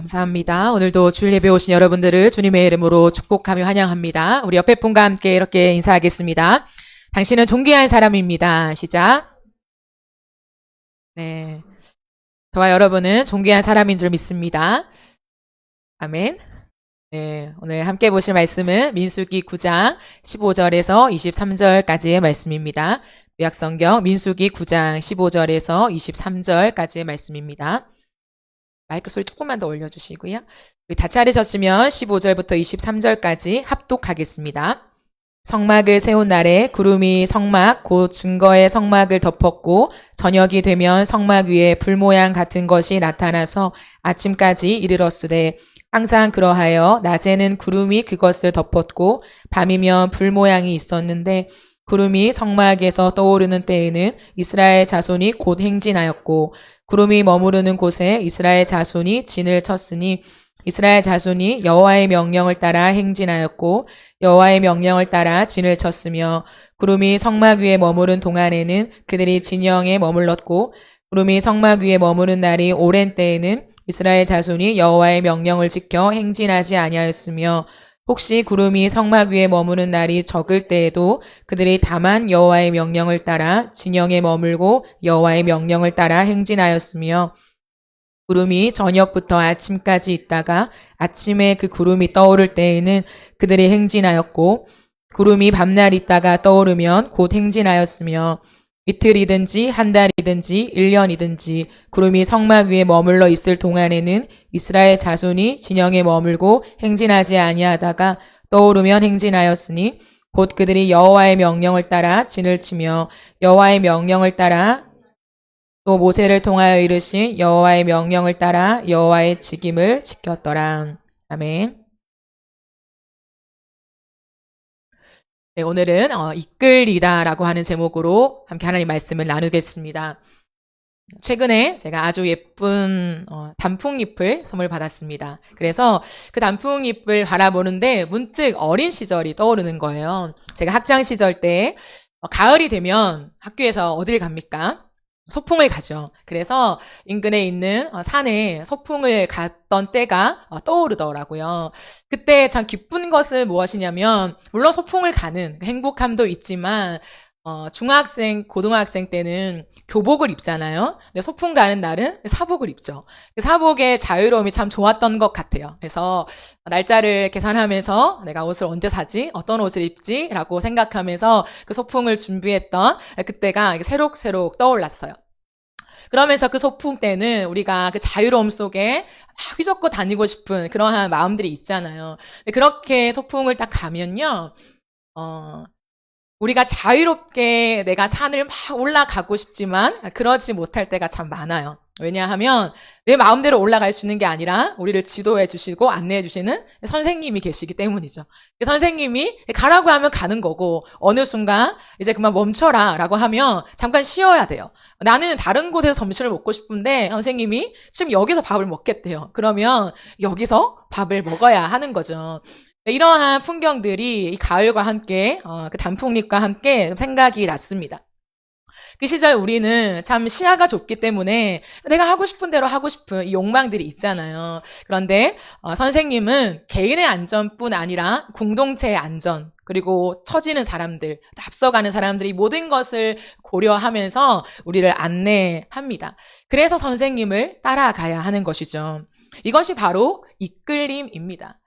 감사합니다. 오늘도 주일 예배 오신 여러분들을 주님의 이름으로 축복하며 환영합니다. 우리 옆에 분과 함께 이렇게 인사하겠습니다. 당신은 존귀한 사람입니다. 시작. 네, 저와 여러분은 존귀한 사람인 줄 믿습니다. 아멘. 네, 오늘 함께 보실 말씀은 민수기 9장 15절에서 23절까지의 말씀입니다. 구약성경 민수기 9장 15절에서 23절까지의 말씀입니다. 마이크 소리 조금만 더 올려주시고요. 우리 다 차리셨으면 15절부터 23절까지 합독하겠습니다. 성막을 세운 날에 구름이 성막 곧 증거의 성막을 덮었고 저녁이 되면 성막 위에 불 모양 같은 것이 나타나서 아침까지 이르렀으되 항상 그러하여 낮에는 구름이 그것을 덮었고 밤이면 불 모양이 있었는데 구름이 성막에서 떠오르는 때에는 이스라엘 자손이 곧 행진하였고 구름이 머무르는 곳에 이스라엘 자손이 진을 쳤으니 이스라엘 자손이 여호와의 명령을 따라 행진하였고 여호와의 명령을 따라 진을 쳤으며 구름이 성막 위에 머무른 동안에는 그들이 진영에 머물렀고 구름이 성막 위에 머무른 날이 오랜 때에는 이스라엘 자손이 여호와의 명령을 지켜 행진하지 아니하였으며 혹시 구름이 성막 위에 머무는 날이 적을 때에도 그들이 다만 여호와의 명령을 따라 진영에 머물고 여호와의 명령을 따라 행진하였으며 구름이 저녁부터 아침까지 있다가 아침에 그 구름이 떠오를 때에는 그들이 행진하였고 구름이 밤날 있다가 떠오르면 곧 행진하였으며 이틀이든지 한 달이든지 1년이든지 구름이 성막 위에 머물러 있을 동안에는 이스라엘 자손이 진영에 머물고 행진하지 아니하다가 떠오르면 행진하였으니 곧 그들이 여호와의 명령을 따라 진을 치며 여호와의 명령을 따라 또 모세를 통하여 이르신 여호와의 명령을 따라 여호와의 직임을 지켰더라. 아멘. 네, 오늘은 이끌리다라고 하는 제목으로 함께 하나님 말씀을 나누겠습니다. 최근에 제가 아주 예쁜 단풍잎을 선물 받았습니다. 그래서 그 단풍잎을 바라보는데 문득 어린 시절이 떠오르는 거예요. 제가 학창 시절 때 가을이 되면 학교에서 어딜 갑니까? 소풍을 가죠. 그래서 인근에 있는 산에 소풍을 갔던 때가 떠오르더라고요. 그때 참 기쁜 것은 무엇이냐면 물론 소풍을 가는 행복함도 있지만 중학생, 고등학생 때는 교복을 입잖아요. 근데 소풍 가는 날은 사복을 입죠. 그 사복의 자유로움이 참 좋았던 것 같아요. 그래서 날짜를 계산하면서 내가 옷을 언제 사지? 어떤 옷을 입지? 라고 생각하면서 그 소풍을 준비했던 그때가 새록새록 떠올랐어요. 그러면서 그 소풍 때는 우리가 그 자유로움 속에 막 휘젓고 다니고 싶은 그러한 마음들이 있잖아요. 그렇게 소풍을 딱 가면요, 우리가 자유롭게 내가 산을 막 올라가고 싶지만 그러지 못할 때가 참 많아요. 왜냐하면 내 마음대로 올라갈 수 있는 게 아니라 우리를 지도해 주시고 안내해 주시는 선생님이 계시기 때문이죠. 선생님이 가라고 하면 가는 거고 어느 순간 이제 그만 멈춰라 라고 하면 잠깐 쉬어야 돼요. 나는 다른 곳에서 점심을 먹고 싶은데 선생님이 지금 여기서 밥을 먹겠대요. 그러면 여기서 밥을 먹어야 하는 거죠. 이러한 풍경들이 이 가을과 함께 그 단풍잎과 함께 생각이 났습니다. 그 시절 우리는 참 시야가 좁기 때문에 내가 하고 싶은 대로 하고 싶은 이 욕망들이 있잖아요. 그런데 선생님은 개인의 안전뿐 아니라 공동체의 안전 그리고 처지는 사람들, 앞서가는 사람들이 모든 것을 고려하면서 우리를 안내합니다. 그래서 선생님을 따라가야 하는 것이죠. 이것이 바로 이끌림입니다.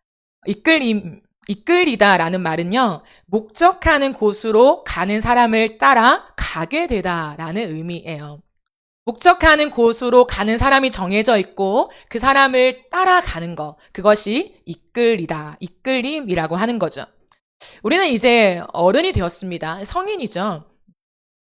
이끌리다라는 말은요, 목적하는 곳으로 가는 사람을 따라 가게 되다라는 의미예요. 목적하는 곳으로 가는 사람이 정해져 있고 그 사람을 따라가는 것, 그것이 이끌리다, 이끌림이라고 하는 거죠. 우리는 이제 어른이 되었습니다. 성인이죠.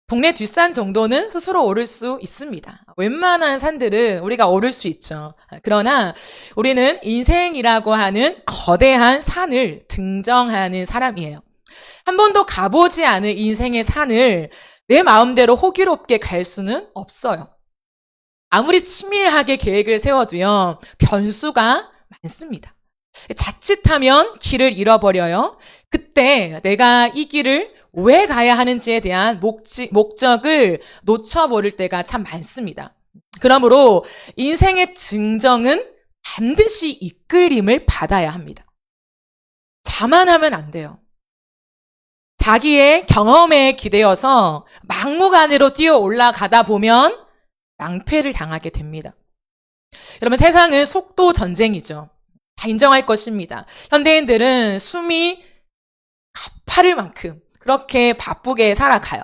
동네 뒷산 정도는 스스로 오를 수 있습니다. 웬만한 산들은 우리가 오를 수 있죠. 그러나 우리는 인생이라고 하는 거대한 산을 등정하는 사람이에요. 한 번도 가보지 않은 인생의 산을 내 마음대로 호기롭게 갈 수는 없어요. 아무리 치밀하게 계획을 세워도요, 변수가 많습니다. 자칫하면 길을 잃어버려요. 그때 내가 이 길을 왜 가야 하는지에 대한 목적을 놓쳐버릴 때가 참 많습니다. 그러므로 인생의 증정은 반드시 이끌림을 받아야 합니다. 자만하면 안 돼요. 자기의 경험에 기대어서 막무가내로 뛰어 올라가다 보면 낭패를 당하게 됩니다. 여러분, 세상은 속도 전쟁이죠. 다 인정할 것입니다. 현대인들은 숨이 가파를 만큼 그렇게 바쁘게 살아가요.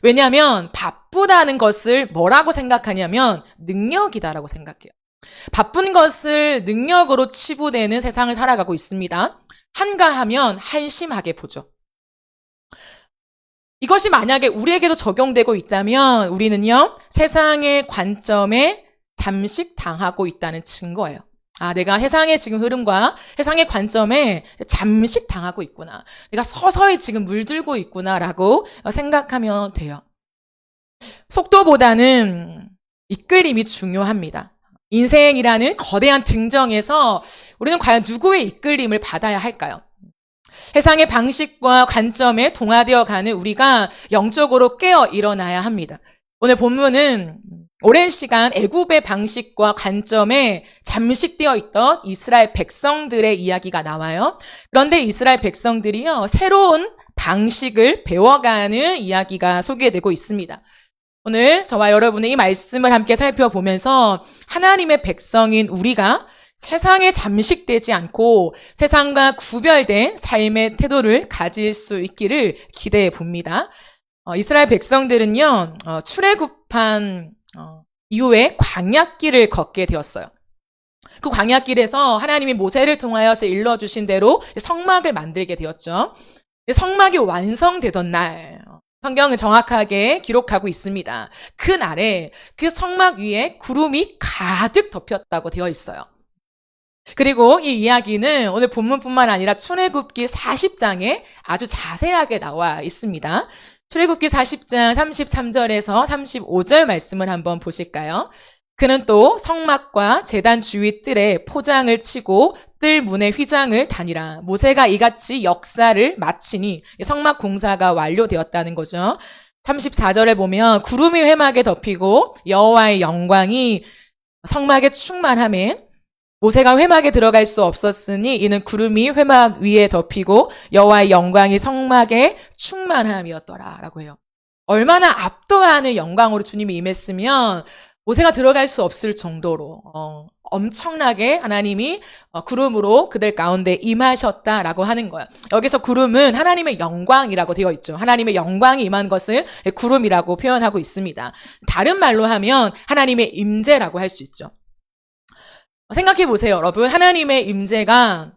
왜냐하면 바쁘다는 것을 뭐라고 생각하냐면 능력이다라고 생각해요. 바쁜 것을 능력으로 치부되는 세상을 살아가고 있습니다. 한가하면 한심하게 보죠. 이것이 만약에 우리에게도 적용되고 있다면 우리는요, 세상의 관점에 잠식당하고 있다는 증거예요. 아, 내가 세상의 지금 흐름과 세상의 관점에 잠식당하고 있구나. 내가 서서히 지금 물들고 있구나라고 생각하면 돼요. 속도보다는 이끌림이 중요합니다. 인생이라는 거대한 등정에서 우리는 과연 누구의 이끌림을 받아야 할까요? 세상의 방식과 관점에 동화되어 가는 우리가 영적으로 깨어 일어나야 합니다. 오늘 본문은 오랜 시간 애굽의 방식과 관점에 잠식되어 있던 이스라엘 백성들의 이야기가 나와요. 그런데 이스라엘 백성들이요, 새로운 방식을 배워가는 이야기가 소개되고 있습니다. 오늘 저와 여러분의 이 말씀을 함께 살펴보면서 하나님의 백성인 우리가 세상에 잠식되지 않고 세상과 구별된 삶의 태도를 가질 수 있기를 기대해 봅니다. 이스라엘 백성들은요, 출애굽한 이후에 광야길을 걷게 되었어요. 그 광야길에서 하나님이 모세를 통하여서 일러주신 대로 성막을 만들게 되었죠. 성막이 완성되던 날, 성경은 정확하게 기록하고 있습니다. 그 날에 그 성막 위에 구름이 가득 덮였다고 되어 있어요. 그리고 이 이야기는 오늘 본문뿐만 아니라 출애굽기 40장에 아주 자세하게 나와 있습니다. 출애굽기 40장 33절에서 35절 말씀을 한번 보실까요? 그는 또 성막과 제단 주위 뜰에 포장을 치고 뜰 문에 휘장을 다니라. 모세가 이같이 역사를 마치니 성막 공사가 완료되었다는 거죠. 34절에 보면 구름이 회막에 덮이고 여호와의 영광이 성막에 충만하매 모세가 회막에 들어갈 수 없었으니 이는 구름이 회막 위에 덮이고 여호와의 영광이 성막에 충만함이었더라 라고 해요. 얼마나 압도하는 영광으로 주님이 임했으면 모세가 들어갈 수 없을 정도로 엄청나게 하나님이 구름으로 그들 가운데 임하셨다라고 하는 거예요. 여기서 구름은 하나님의 영광이라고 되어 있죠. 하나님의 영광이 임한 것을 구름이라고 표현하고 있습니다. 다른 말로 하면 하나님의 임재라고 할 수 있죠. 생각해 보세요, 여러분. 하나님의 임재가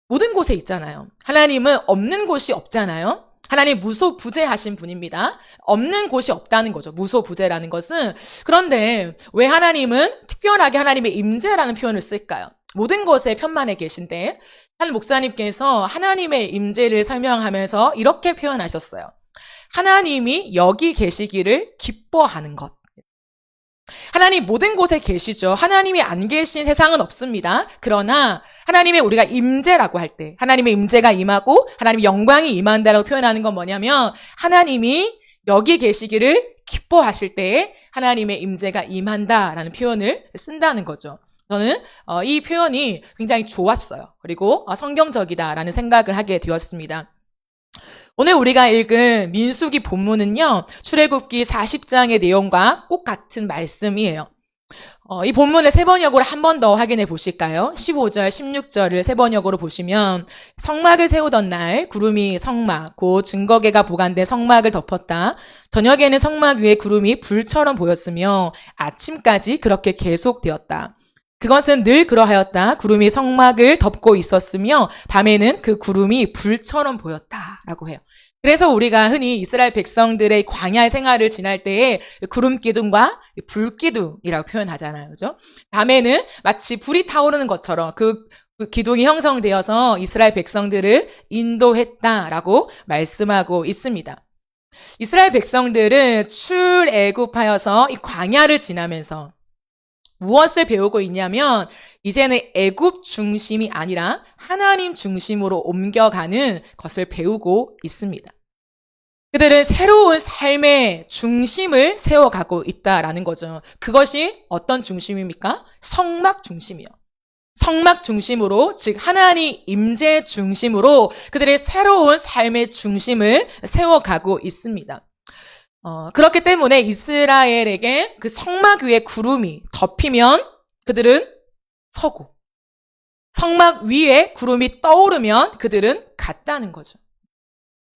모든 곳에 있잖아요. 하나님은 없는 곳이 없잖아요. 하나님 무소부재하신 분입니다. 없는 곳이 없다는 거죠. 무소부재라는 것은. 그런데 왜 하나님은 특별하게 하나님의 임재라는 표현을 쓸까요? 모든 곳에 편만에 계신데 한 목사님께서 하나님의 임재를 설명하면서 이렇게 표현하셨어요. 하나님이 여기 계시기를 기뻐하는 것. 하나님 모든 곳에 계시죠. 하나님이 안 계신 세상은 없습니다. 그러나 하나님의 우리가 임재라고 할 때 하나님의 임재가 임하고 하나님의 영광이 임한다라고 표현하는 건 뭐냐면 하나님이 여기 계시기를 기뻐하실 때에 하나님의 임재가 임한다라는 표현을 쓴다는 거죠. 저는 이 표현이 굉장히 좋았어요. 그리고 성경적이다라는 생각을 하게 되었습니다. 오늘 우리가 읽은 민수기 본문은요, 출애굽기 40장의 내용과 꼭 같은 말씀이에요. 이 본문을 세 번역으로 한 번 더 확인해 보실까요? 15절, 16절을 세 번역으로 보시면 성막을 세우던 날 구름이 성막, 곧 증거궤가 보관된 성막을 덮었다. 저녁에는 성막 위에 구름이 불처럼 보였으며 아침까지 그렇게 계속되었다. 그것은 늘 그러하였다. 구름이 성막을 덮고 있었으며 밤에는 그 구름이 불처럼 보였다라고 해요. 그래서 우리가 흔히 이스라엘 백성들의 광야 생활을 지날 때에 구름 기둥과 불 기둥이라고 표현하잖아요. 그죠? 밤에는 마치 불이 타오르는 것처럼 그 기둥이 형성되어서 이스라엘 백성들을 인도했다라고 말씀하고 있습니다. 이스라엘 백성들은 출애굽하여서 이 광야를 지나면서 무엇을 배우고 있냐면 이제는 애굽 중심이 아니라 하나님 중심으로 옮겨가는 것을 배우고 있습니다. 그들은 새로운 삶의 중심을 세워가고 있다라는 거죠. 그것이 어떤 중심입니까? 성막 중심이요. 성막 중심으로, 즉 하나님 임재 중심으로 그들의 새로운 삶의 중심을 세워가고 있습니다. 그렇기 때문에 이스라엘에게 그 성막 위에 구름이 덮이면 그들은 서고, 성막 위에 구름이 떠오르면 그들은 갔다는 거죠.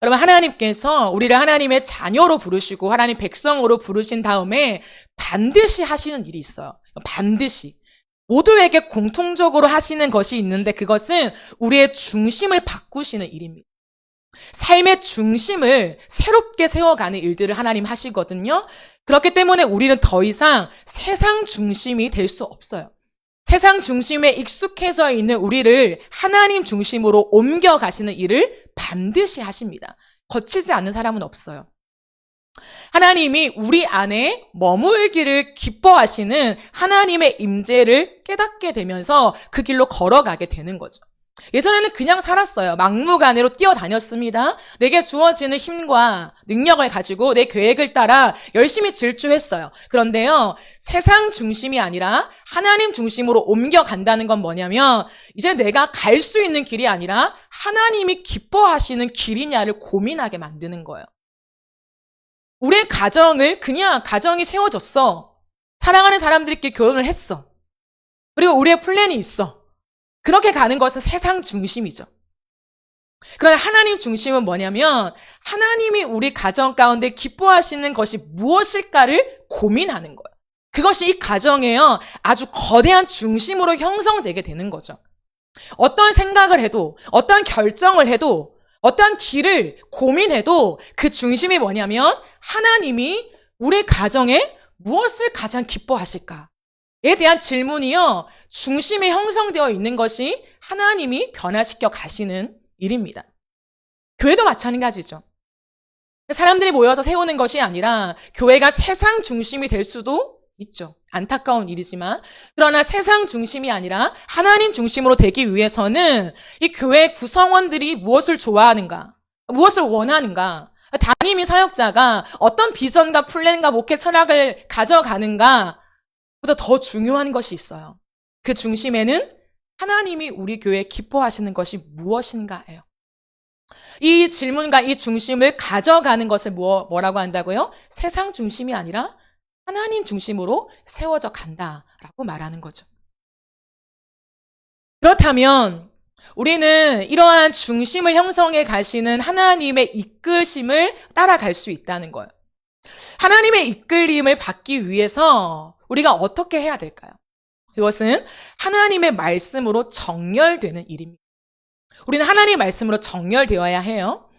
여러분, 하나님께서 우리를 하나님의 자녀로 부르시고 하나님 백성으로 부르신 다음에 반드시 하시는 일이 있어요. 반드시. 모두에게 공통적으로 하시는 것이 있는데 그것은 우리의 중심을 바꾸시는 일입니다. 삶의 중심을 새롭게 세워가는 일들을 하나님 하시거든요. 그렇기 때문에 우리는 더 이상 세상 중심이 될 수 없어요. 세상 중심에 익숙해져 있는 우리를 하나님 중심으로 옮겨가시는 일을 반드시 하십니다. 거치지 않는 사람은 없어요. 하나님이 우리 안에 머물기를 기뻐하시는 하나님의 임재를 깨닫게 되면서 그 길로 걸어가게 되는 거죠. 예전에는 그냥 살았어요. 막무가내로 뛰어다녔습니다. 내게 주어지는 힘과 능력을 가지고 내 계획을 따라 열심히 질주했어요. 그런데요, 세상 중심이 아니라 하나님 중심으로 옮겨간다는 건 뭐냐면 이제 내가 갈 수 있는 길이 아니라 하나님이 기뻐하시는 길이냐를 고민하게 만드는 거예요. 우리의 가정을 그냥 가정이 세워졌어. 사랑하는 사람들끼리 결혼을 했어. 그리고 우리의 플랜이 있어. 그렇게 가는 것은 세상 중심이죠. 그러나 하나님 중심은 뭐냐면 하나님이 우리 가정 가운데 기뻐하시는 것이 무엇일까를 고민하는 거예요. 그것이 이 가정에요, 아주 거대한 중심으로 형성되게 되는 거죠. 어떤 생각을 해도, 어떤 결정을 해도, 어떤 길을 고민해도 그 중심이 뭐냐면 하나님이 우리 가정에 무엇을 가장 기뻐하실까? 에 대한 질문이요, 중심에 형성되어 있는 것이 하나님이 변화시켜 가시는 일입니다. 교회도 마찬가지죠. 사람들이 모여서 세우는 것이 아니라 교회가 세상 중심이 될 수도 있죠. 안타까운 일이지만, 그러나 세상 중심이 아니라 하나님 중심으로 되기 위해서는 이 교회 구성원들이 무엇을 좋아하는가, 무엇을 원하는가, 담임인 사역자가 어떤 비전과 플랜과 목회 철학을 가져가는가 보다 더 중요한 것이 있어요. 그 중심에는 하나님이 우리 교회에 기뻐하시는 것이 무엇인가예요. 이 질문과 이 중심을 가져가는 것을 뭐라고 한다고요? 세상 중심이 아니라 하나님 중심으로 세워져 간다라고 말하는 거죠. 그렇다면 우리는 이러한 중심을 형성해 가시는 하나님의 이끄심을 따라갈 수 있다는 거예요. 하나님의 이끌림을 받기 위해서 우리가 어떻게 해야 될까요? 그것은 하나님의 말씀으로 정렬되는 일입니다. 우리는 하나님의 말씀으로 정렬되어야 해요.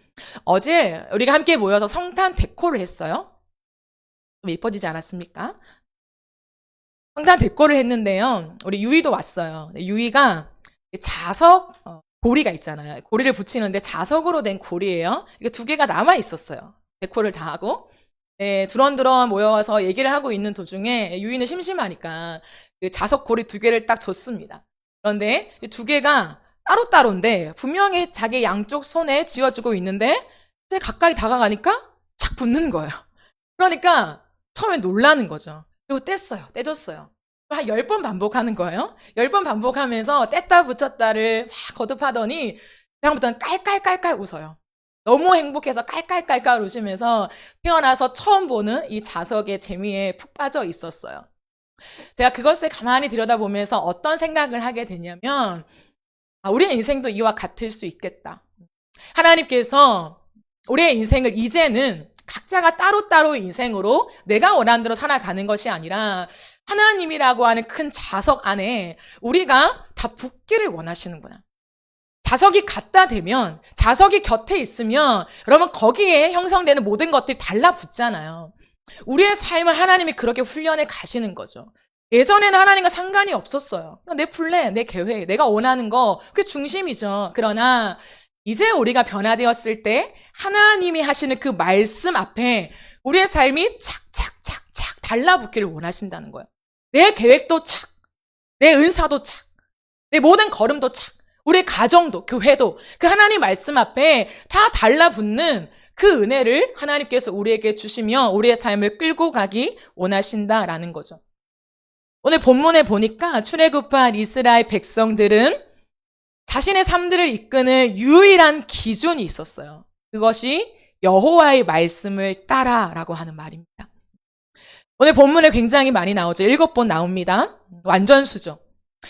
어제 우리가 함께 모여서 성탄 데코를 했어요. 좀 예뻐지지 않았습니까? 성탄 데코를 했는데요, 우리 유이도 왔어요. 유이가 자석 고리가 있잖아요. 고리를 붙이는데 자석으로 된 고리예요. 이거 2개가 남아 있었어요. 데코를 다 하고. 네, 두런두런 모여서 얘기를 하고 있는 도중에 유이는 심심하니까 그 자석 고리 2개를 딱 줬습니다. 그런데 이 2개가 따로따로인데 분명히 자기 양쪽 손에 쥐어주고 있는데 이제 가까이 다가가니까 착 붙는 거예요. 그러니까 처음에 놀라는 거죠. 그리고 떼줬어요. 한 10번 반복하는 거예요. 10번 반복하면서 뗐다 붙였다를 막 거듭하더니 그다음부터는 깔깔깔깔 웃어요. 너무 행복해서 깔깔깔깔 웃으면서 태어나서 처음 보는 이 자석의 재미에 푹 빠져 있었어요. 제가 그것을 가만히 들여다보면서 어떤 생각을 하게 되냐면, 우리의 인생도 이와 같을 수 있겠다. 하나님께서 우리의 인생을 이제는 각자가 따로따로 인생으로 내가 원하는 대로 살아가는 것이 아니라 하나님이라고 하는 큰 자석 안에 우리가 다 붙기를 원하시는구나. 자석이 갖다 대면, 자석이 곁에 있으면 여러분 거기에 형성되는 모든 것들이 달라붙잖아요. 우리의 삶을 하나님이 그렇게 훈련해 가시는 거죠. 예전에는 하나님과 상관이 없었어요. 내 플랜, 내 계획, 내가 원하는 거, 그게 중심이죠. 그러나 이제 우리가 변화되었을 때 하나님이 하시는 그 말씀 앞에 우리의 삶이 착착착착 달라붙기를 원하신다는 거예요. 내 계획도 착, 내 은사도 착, 내 모든 걸음도 착, 우리 가정도, 교회도 그 하나님 말씀 앞에 다 달라붙는 그 은혜를 하나님께서 우리에게 주시며 우리의 삶을 끌고 가기 원하신다라는 거죠. 오늘 본문에 보니까 출애굽한 이스라엘 백성들은 자신의 삶들을 이끄는 유일한 기준이 있었어요. 그것이 여호와의 말씀을 따라라고 하는 말입니다. 오늘 본문에 굉장히 많이 나오죠. 7번 나옵니다. 완전수죠.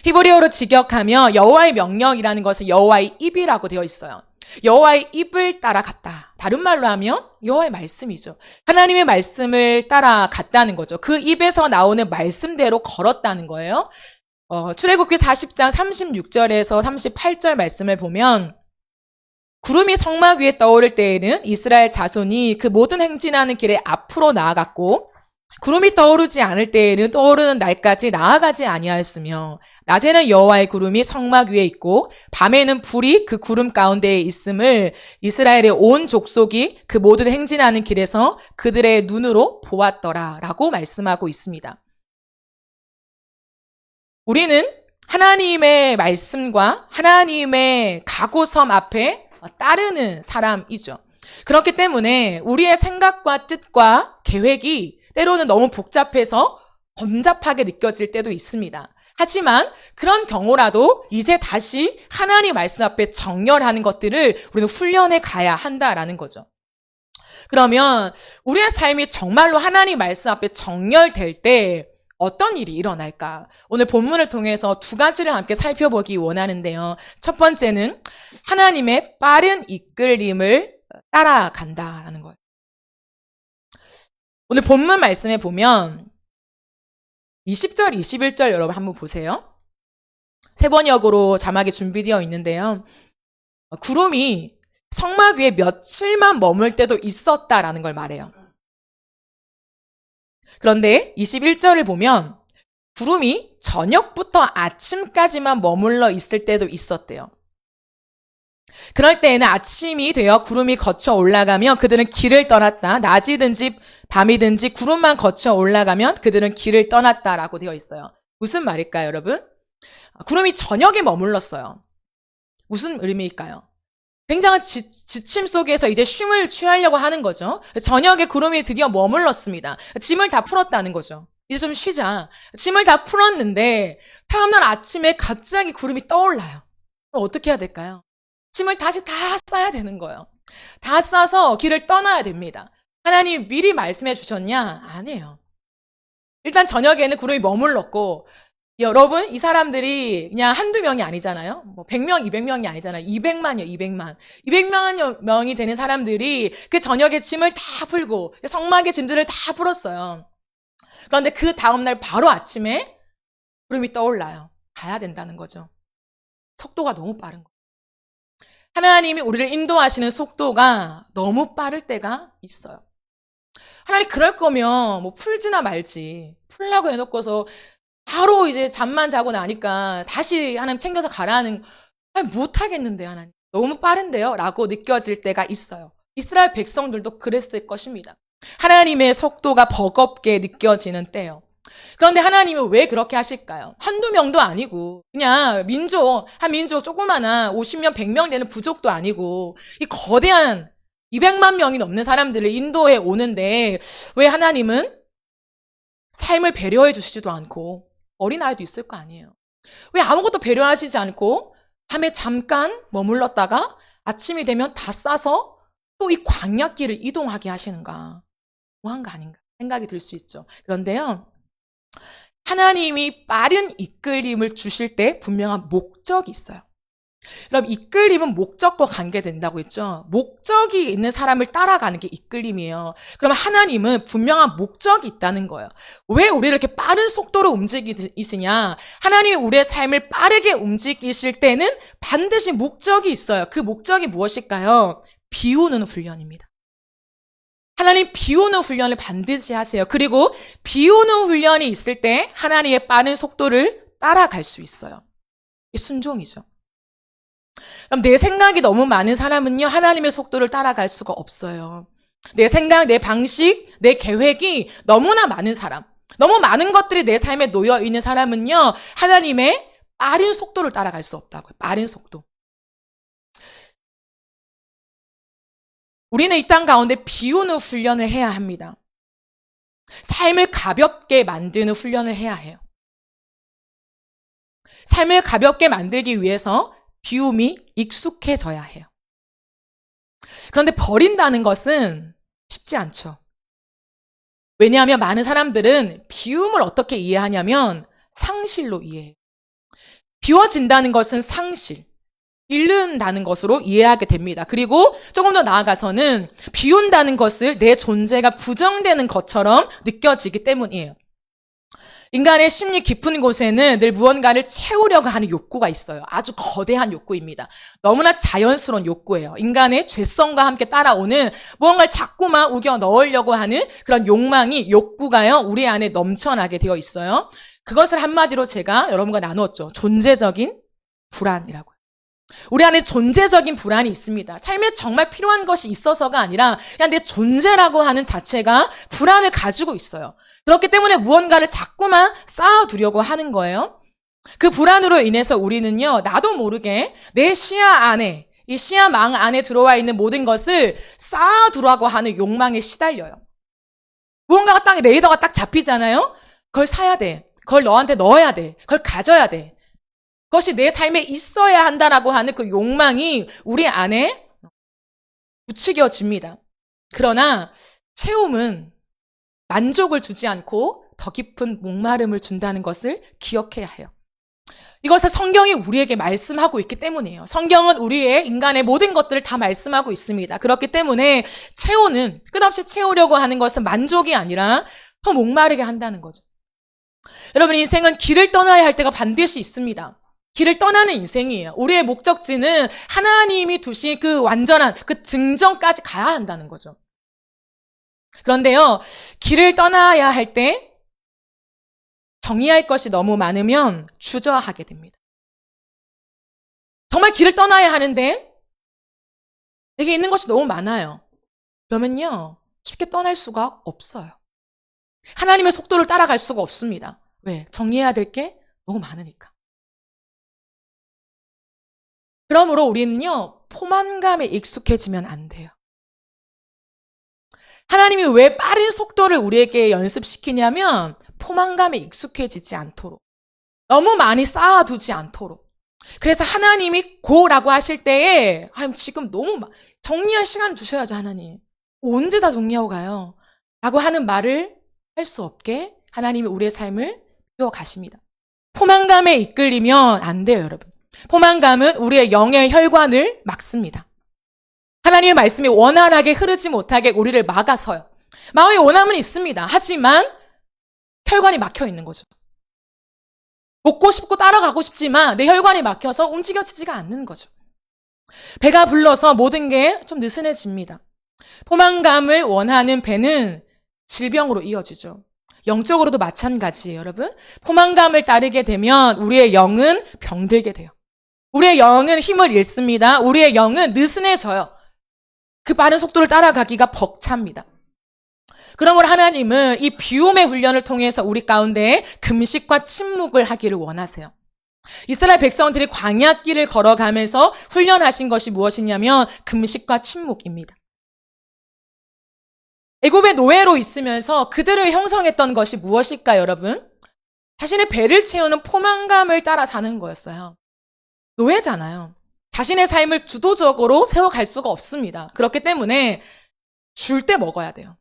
히브리어로 직역하면 여호와의 명령이라는 것은 여호와의 입이라고 되어 있어요. 여호와의 입을 따라갔다. 다른 말로 하면 여호와의 말씀이죠. 하나님의 말씀을 따라갔다는 거죠. 그 입에서 나오는 말씀대로 걸었다는 거예요. 출애굽기 40장 36절에서 38절 말씀을 보면 구름이 성막 위에 떠오를 때에는 이스라엘 자손이 그 모든 행진하는 길에 앞으로 나아갔고 구름이 떠오르지 않을 때에는 떠오르는 날까지 나아가지 아니하였으며 낮에는 여호와의 구름이 성막 위에 있고 밤에는 불이 그 구름 가운데에 있음을 이스라엘의 온 족속이 그 모든 행진하는 길에서 그들의 눈으로 보았더라라고 말씀하고 있습니다. 우리는 하나님의 말씀과 하나님의 각오섬 앞에 따르는 사람이죠. 그렇기 때문에 우리의 생각과 뜻과 계획이 때로는 너무 복잡해서 범잡하게 느껴질 때도 있습니다. 하지만 그런 경우라도 이제 다시 하나님 말씀 앞에 정렬하는 것들을 우리는 훈련해 가야 한다라는 거죠. 그러면 우리의 삶이 정말로 하나님 말씀 앞에 정렬될 때 어떤 일이 일어날까? 오늘 본문을 통해서 두 가지를 함께 살펴보기 원하는데요. 첫 번째는 하나님의 빠른 이끌림을 따라간다라는 거예요. 오늘 본문 말씀에 보면 20절, 21절 여러분 한번 보세요. 세 번역으로 자막이 준비되어 있는데요. 구름이 성막 위에 며칠만 머물 때도 있었다라는 걸 말해요. 그런데 21절을 보면 구름이 저녁부터 아침까지만 머물러 있을 때도 있었대요. 그럴 때에는 아침이 되어 구름이 거쳐 올라가면 그들은 길을 떠났다. 낮이든지 밤이든지 구름만 거쳐 올라가면 그들은 길을 떠났다라고 되어 있어요. 무슨 말일까요, 여러분? 구름이 저녁에 머물렀어요. 무슨 의미일까요? 굉장한 지침 속에서 이제 쉼을 취하려고 하는 거죠. 저녁에 구름이 드디어 머물렀습니다. 짐을 다 풀었다는 거죠. 이제 좀 쉬자. 짐을 다 풀었는데 다음날 아침에 갑자기 구름이 떠올라요. 그럼 어떻게 해야 될까요? 짐을 다시 다 싸야 되는 거예요. 다 싸서 길을 떠나야 됩니다. 하나님이 미리 말씀해 주셨냐? 아니에요. 일단 저녁에는 구름이 머물렀고 여러분, 이 사람들이 그냥 한두 명이 아니잖아요. 뭐 100명, 200명이 아니잖아요. 200만이요, 200만. 200만 명이 되는 사람들이 그 저녁에 짐을 다 풀고 성막의 짐들을 다 풀었어요. 그런데 그 다음날 바로 아침에 구름이 떠올라요. 가야 된다는 거죠. 속도가 너무 빠른 거예요. 하나님이 우리를 인도하시는 속도가 너무 빠를 때가 있어요. 하나님 그럴 거면 뭐 풀지나 말지. 풀라고 해놓고서 바로 이제 잠만 자고 나니까 다시 하나님 챙겨서 가라는, 못하겠는데요, 하나님. 너무 빠른데요? 라고 느껴질 때가 있어요. 이스라엘 백성들도 그랬을 것입니다. 하나님의 속도가 버겁게 느껴지는 때요. 그런데 하나님은 왜 그렇게 하실까요? 한두 명도 아니고 그냥 한 민족 조그마한 50명, 100명 되는 부족도 아니고 이 거대한 200만 명이 넘는 사람들을 인도해 오는데 왜 하나님은 삶을 배려해 주시지도 않고 어린아이도 있을 거 아니에요. 왜 아무것도 배려하시지 않고 밤에 잠깐 머물렀다가 아침이 되면 다 싸서 또 이 광야길을 이동하게 하시는가? 뭐한 거 아닌가 생각이 들 수 있죠. 그런데요. 하나님이 빠른 이끌림을 주실 때 분명한 목적이 있어요. 그럼 이끌림은 목적과 관계된다고 했죠. 목적이 있는 사람을 따라가는 게 이끌림이에요. 그럼 하나님은 분명한 목적이 있다는 거예요. 왜 우리를 이렇게 빠른 속도로 움직이시냐? 하나님이 우리의 삶을 빠르게 움직이실 때는 반드시 목적이 있어요. 그 목적이 무엇일까요? 비우는 훈련입니다. 하나님 비우는 훈련을 반드시 하세요. 그리고 비우는 훈련이 있을 때 하나님의 빠른 속도를 따라갈 수 있어요. 이게 순종이죠. 그럼 내 생각이 너무 많은 사람은요, 하나님의 속도를 따라갈 수가 없어요. 내 생각, 내 방식, 내 계획이 너무나 많은 사람, 너무 많은 것들이 내 삶에 놓여 있는 사람은요, 하나님의 빠른 속도를 따라갈 수 없다고요. 빠른 속도. 우리는 이 땅 가운데 비우는 훈련을 해야 합니다. 삶을 가볍게 만드는 훈련을 해야 해요. 삶을 가볍게 만들기 위해서 비움이 익숙해져야 해요. 그런데 버린다는 것은 쉽지 않죠. 왜냐하면 많은 사람들은 비움을 어떻게 이해하냐면 상실로 이해해요. 비워진다는 것은 상실, 잃는다는 것으로 이해하게 됩니다. 그리고 조금 더 나아가서는 비운다는 것을 내 존재가 부정되는 것처럼 느껴지기 때문이에요. 인간의 심리 깊은 곳에는 늘 무언가를 채우려고 하는 욕구가 있어요. 아주 거대한 욕구입니다. 너무나 자연스러운 욕구예요. 인간의 죄성과 함께 따라오는 무언가를 자꾸만 우겨 넣으려고 하는 그런 욕구가요, 우리 안에 넘쳐나게 되어 있어요. 그것을 한마디로 제가 여러분과 나누었죠. 존재적인 불안이라고요. 우리 안에 존재적인 불안이 있습니다. 삶에 정말 필요한 것이 있어서가 아니라 그냥 내 존재라고 하는 자체가 불안을 가지고 있어요. 그렇기 때문에 무언가를 자꾸만 쌓아두려고 하는 거예요. 그 불안으로 인해서 우리는요, 나도 모르게 내 시야 안에, 이 시야망 안에 들어와 있는 모든 것을 쌓아두라고 하는 욕망에 시달려요. 무언가가 딱 레이더가 딱 잡히잖아요. 그걸 사야 돼. 그걸 너한테 넣어야 돼. 그걸 가져야 돼. 그것이 내 삶에 있어야 한다라고 하는 그 욕망이 우리 안에 부추겨집니다. 그러나 채움은 만족을 주지 않고 더 깊은 목마름을 준다는 것을 기억해야 해요. 이것을 성경이 우리에게 말씀하고 있기 때문이에요. 성경은 우리의 인간의 모든 것들을 다 말씀하고 있습니다. 그렇기 때문에 채우는, 끝없이 채우려고 하는 것은 만족이 아니라 더 목마르게 한다는 거죠. 여러분, 인생은 길을 떠나야 할 때가 반드시 있습니다. 길을 떠나는 인생이에요. 우리의 목적지는 하나님이 두신 그 완전한 그 증정까지 가야 한다는 거죠. 그런데요, 길을 떠나야 할 때 정리할 것이 너무 많으면 주저하게 됩니다. 정말 길을 떠나야 하는데 내게 있는 것이 너무 많아요. 그러면요, 쉽게 떠날 수가 없어요. 하나님의 속도를 따라갈 수가 없습니다. 왜? 정리해야 될 게 너무 많으니까. 그러므로 우리는요, 포만감에 익숙해지면 안 돼요. 하나님이 왜 빠른 속도를 우리에게 연습시키냐면 포만감에 익숙해지지 않도록, 너무 많이 쌓아두지 않도록. 그래서 하나님이 고라고 하실 때에 지금 너무 정리할 시간 주셔야죠. 하나님 언제 다 정리하고 가요? 라고 하는 말을 할 수 없게 하나님이 우리의 삶을 이어가십니다. 포만감에 이끌리면 안 돼요, 여러분. 포만감은 우리의 영의 혈관을 막습니다. 하나님의 말씀이 원활하게 흐르지 못하게 우리를 막아서요. 마음의 원함은 있습니다. 하지만 혈관이 막혀 있는 거죠. 먹고 싶고 따라가고 싶지만 내 혈관이 막혀서 움직여지지가 않는 거죠. 배가 불러서 모든 게 좀 느슨해집니다. 포만감을 원하는 배는 질병으로 이어지죠. 영적으로도 마찬가지예요, 여러분. 포만감을 따르게 되면 우리의 영은 병들게 돼요. 우리의 영은 힘을 잃습니다. 우리의 영은 느슨해져요. 그 빠른 속도를 따라가기가 벅찹니다. 그러므로 하나님은 이 비움의 훈련을 통해서 우리 가운데 금식과 침묵을 하기를 원하세요. 이스라엘 백성들이 광야길을 걸어가면서 훈련하신 것이 무엇이냐면 금식과 침묵입니다. 애굽의 노예로 있으면서 그들을 형성했던 것이 무엇일까요, 여러분? 자신의 배를 채우는 포만감을 따라 사는 거였어요. 노예잖아요. 자신의 삶을 주도적으로 세워갈 수가 없습니다. 그렇기 때문에 줄 때 먹어야 돼요.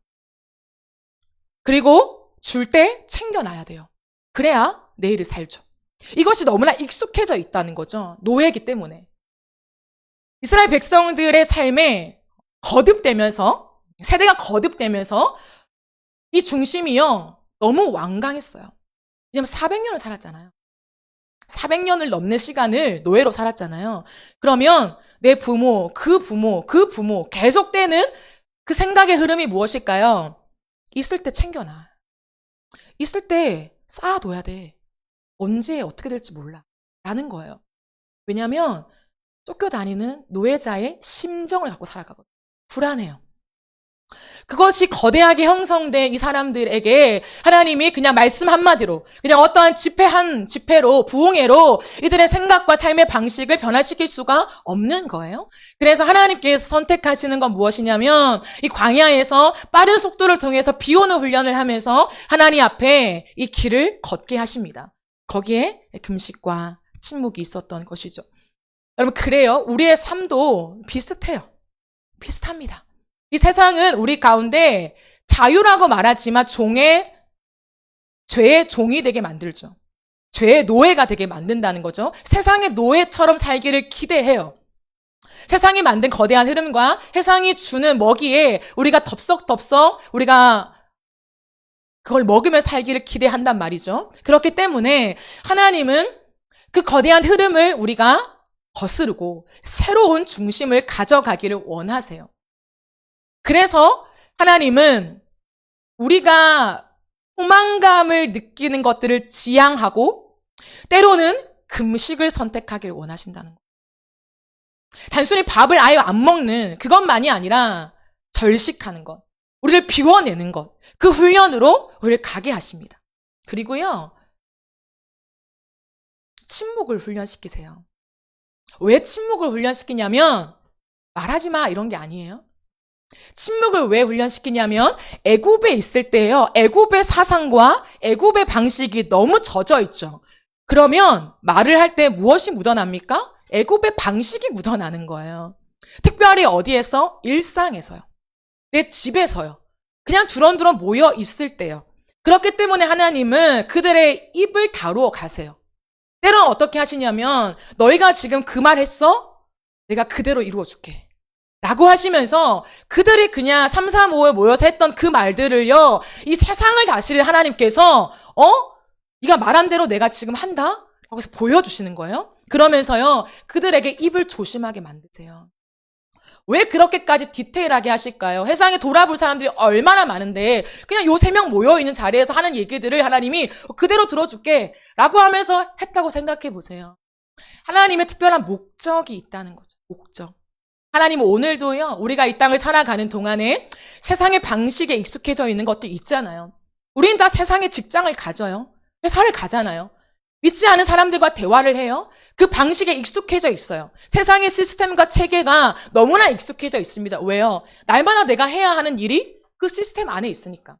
그리고 줄 때 챙겨놔야 돼요. 그래야 내일을 살죠. 이것이 너무나 익숙해져 있다는 거죠. 노예이기 때문에. 이스라엘 백성들의 삶에 거듭되면서, 세대가 거듭되면서 이 중심이요, 너무 완강했어요. 왜냐면 400년을 살았잖아요. 400년을 넘는 시간을 노예로 살았잖아요. 그러면 내 부모, 그 부모, 그 부모 계속되는 그 생각의 흐름이 무엇일까요? 있을 때 챙겨놔. 있을 때 쌓아둬야 돼. 언제 어떻게 될지 몰라. 라는 거예요. 왜냐하면 쫓겨다니는 노예자의 심정을 갖고 살아가거든요. 불안해요. 그것이 거대하게 형성된 이 사람들에게 하나님이 그냥 말씀 한마디로, 그냥 어떠한 집회로, 부흥회로 이들의 생각과 삶의 방식을 변화시킬 수가 없는 거예요. 그래서 하나님께서 선택하시는 건 무엇이냐면 이 광야에서 빠른 속도를 통해서 비 오는 훈련을 하면서 하나님 앞에 이 길을 걷게 하십니다. 거기에 금식과 침묵이 있었던 것이죠. 여러분, 그래요. 우리의 삶도 비슷해요. 비슷합니다. 이 세상은 우리 가운데 자유라고 말하지만 죄의 종이 되게 만들죠. 죄의 노예가 되게 만든다는 거죠. 세상의 노예처럼 살기를 기대해요. 세상이 만든 거대한 흐름과 세상이 주는 먹이에 우리가 덥석덥석 우리가 그걸 먹으며 살기를 기대한단 말이죠. 그렇기 때문에 하나님은 그 거대한 흐름을 우리가 거스르고 새로운 중심을 가져가기를 원하세요. 그래서 하나님은 우리가 포만감을 느끼는 것들을 지향하고 때로는 금식을 선택하길 원하신다는 거예요. 단순히 밥을 아예 안 먹는 그것만이 아니라 절식하는 것, 우리를 비워내는 것, 그 훈련으로 우리를 가게 하십니다. 그리고요, 침묵을 훈련시키세요. 왜 침묵을 훈련시키냐면 말하지 마 이런 게 아니에요. 침묵을 왜 훈련시키냐면 애굽에 있을 때요, 애굽의 사상과 애굽의 방식이 너무 젖어 있죠. 그러면 말을 할 때 무엇이 묻어납니까? 애굽의 방식이 묻어나는 거예요. 특별히 어디에서? 일상에서요. 내 집에서요. 그냥 두런두런 모여 있을 때요. 그렇기 때문에 하나님은 그들의 입을 다루어 가세요. 때로는 어떻게 하시냐면 너희가 지금 그 말 했어? 내가 그대로 이루어줄게. 라고 하시면서 그들이 그냥 3, 4, 5에 모여서 했던 그 말들을요, 이 세상을 다스릴 하나님께서 네가 말한 대로 내가 지금 한다? 라고 해서 보여주시는 거예요. 그러면서요, 그들에게 입을 조심하게 만드세요. 왜 그렇게까지 디테일하게 하실까요? 세상에 돌아볼 사람들이 얼마나 많은데 그냥 요 3명 모여있는 자리에서 하는 얘기들을 하나님이 그대로 들어줄게 라고 하면서 했다고 생각해 보세요. 하나님의 특별한 목적이 있다는 거죠. 목적. 하나님은 오늘도요, 우리가 이 땅을 살아가는 동안에 세상의 방식에 익숙해져 있는 것도 있잖아요. 우린 다 세상의 직장을 가져요. 회사를 가잖아요. 믿지 않은 사람들과 대화를 해요. 그 방식에 익숙해져 있어요. 세상의 시스템과 체계가 너무나 익숙해져 있습니다. 왜요? 날마다 내가 해야 하는 일이 그 시스템 안에 있으니까.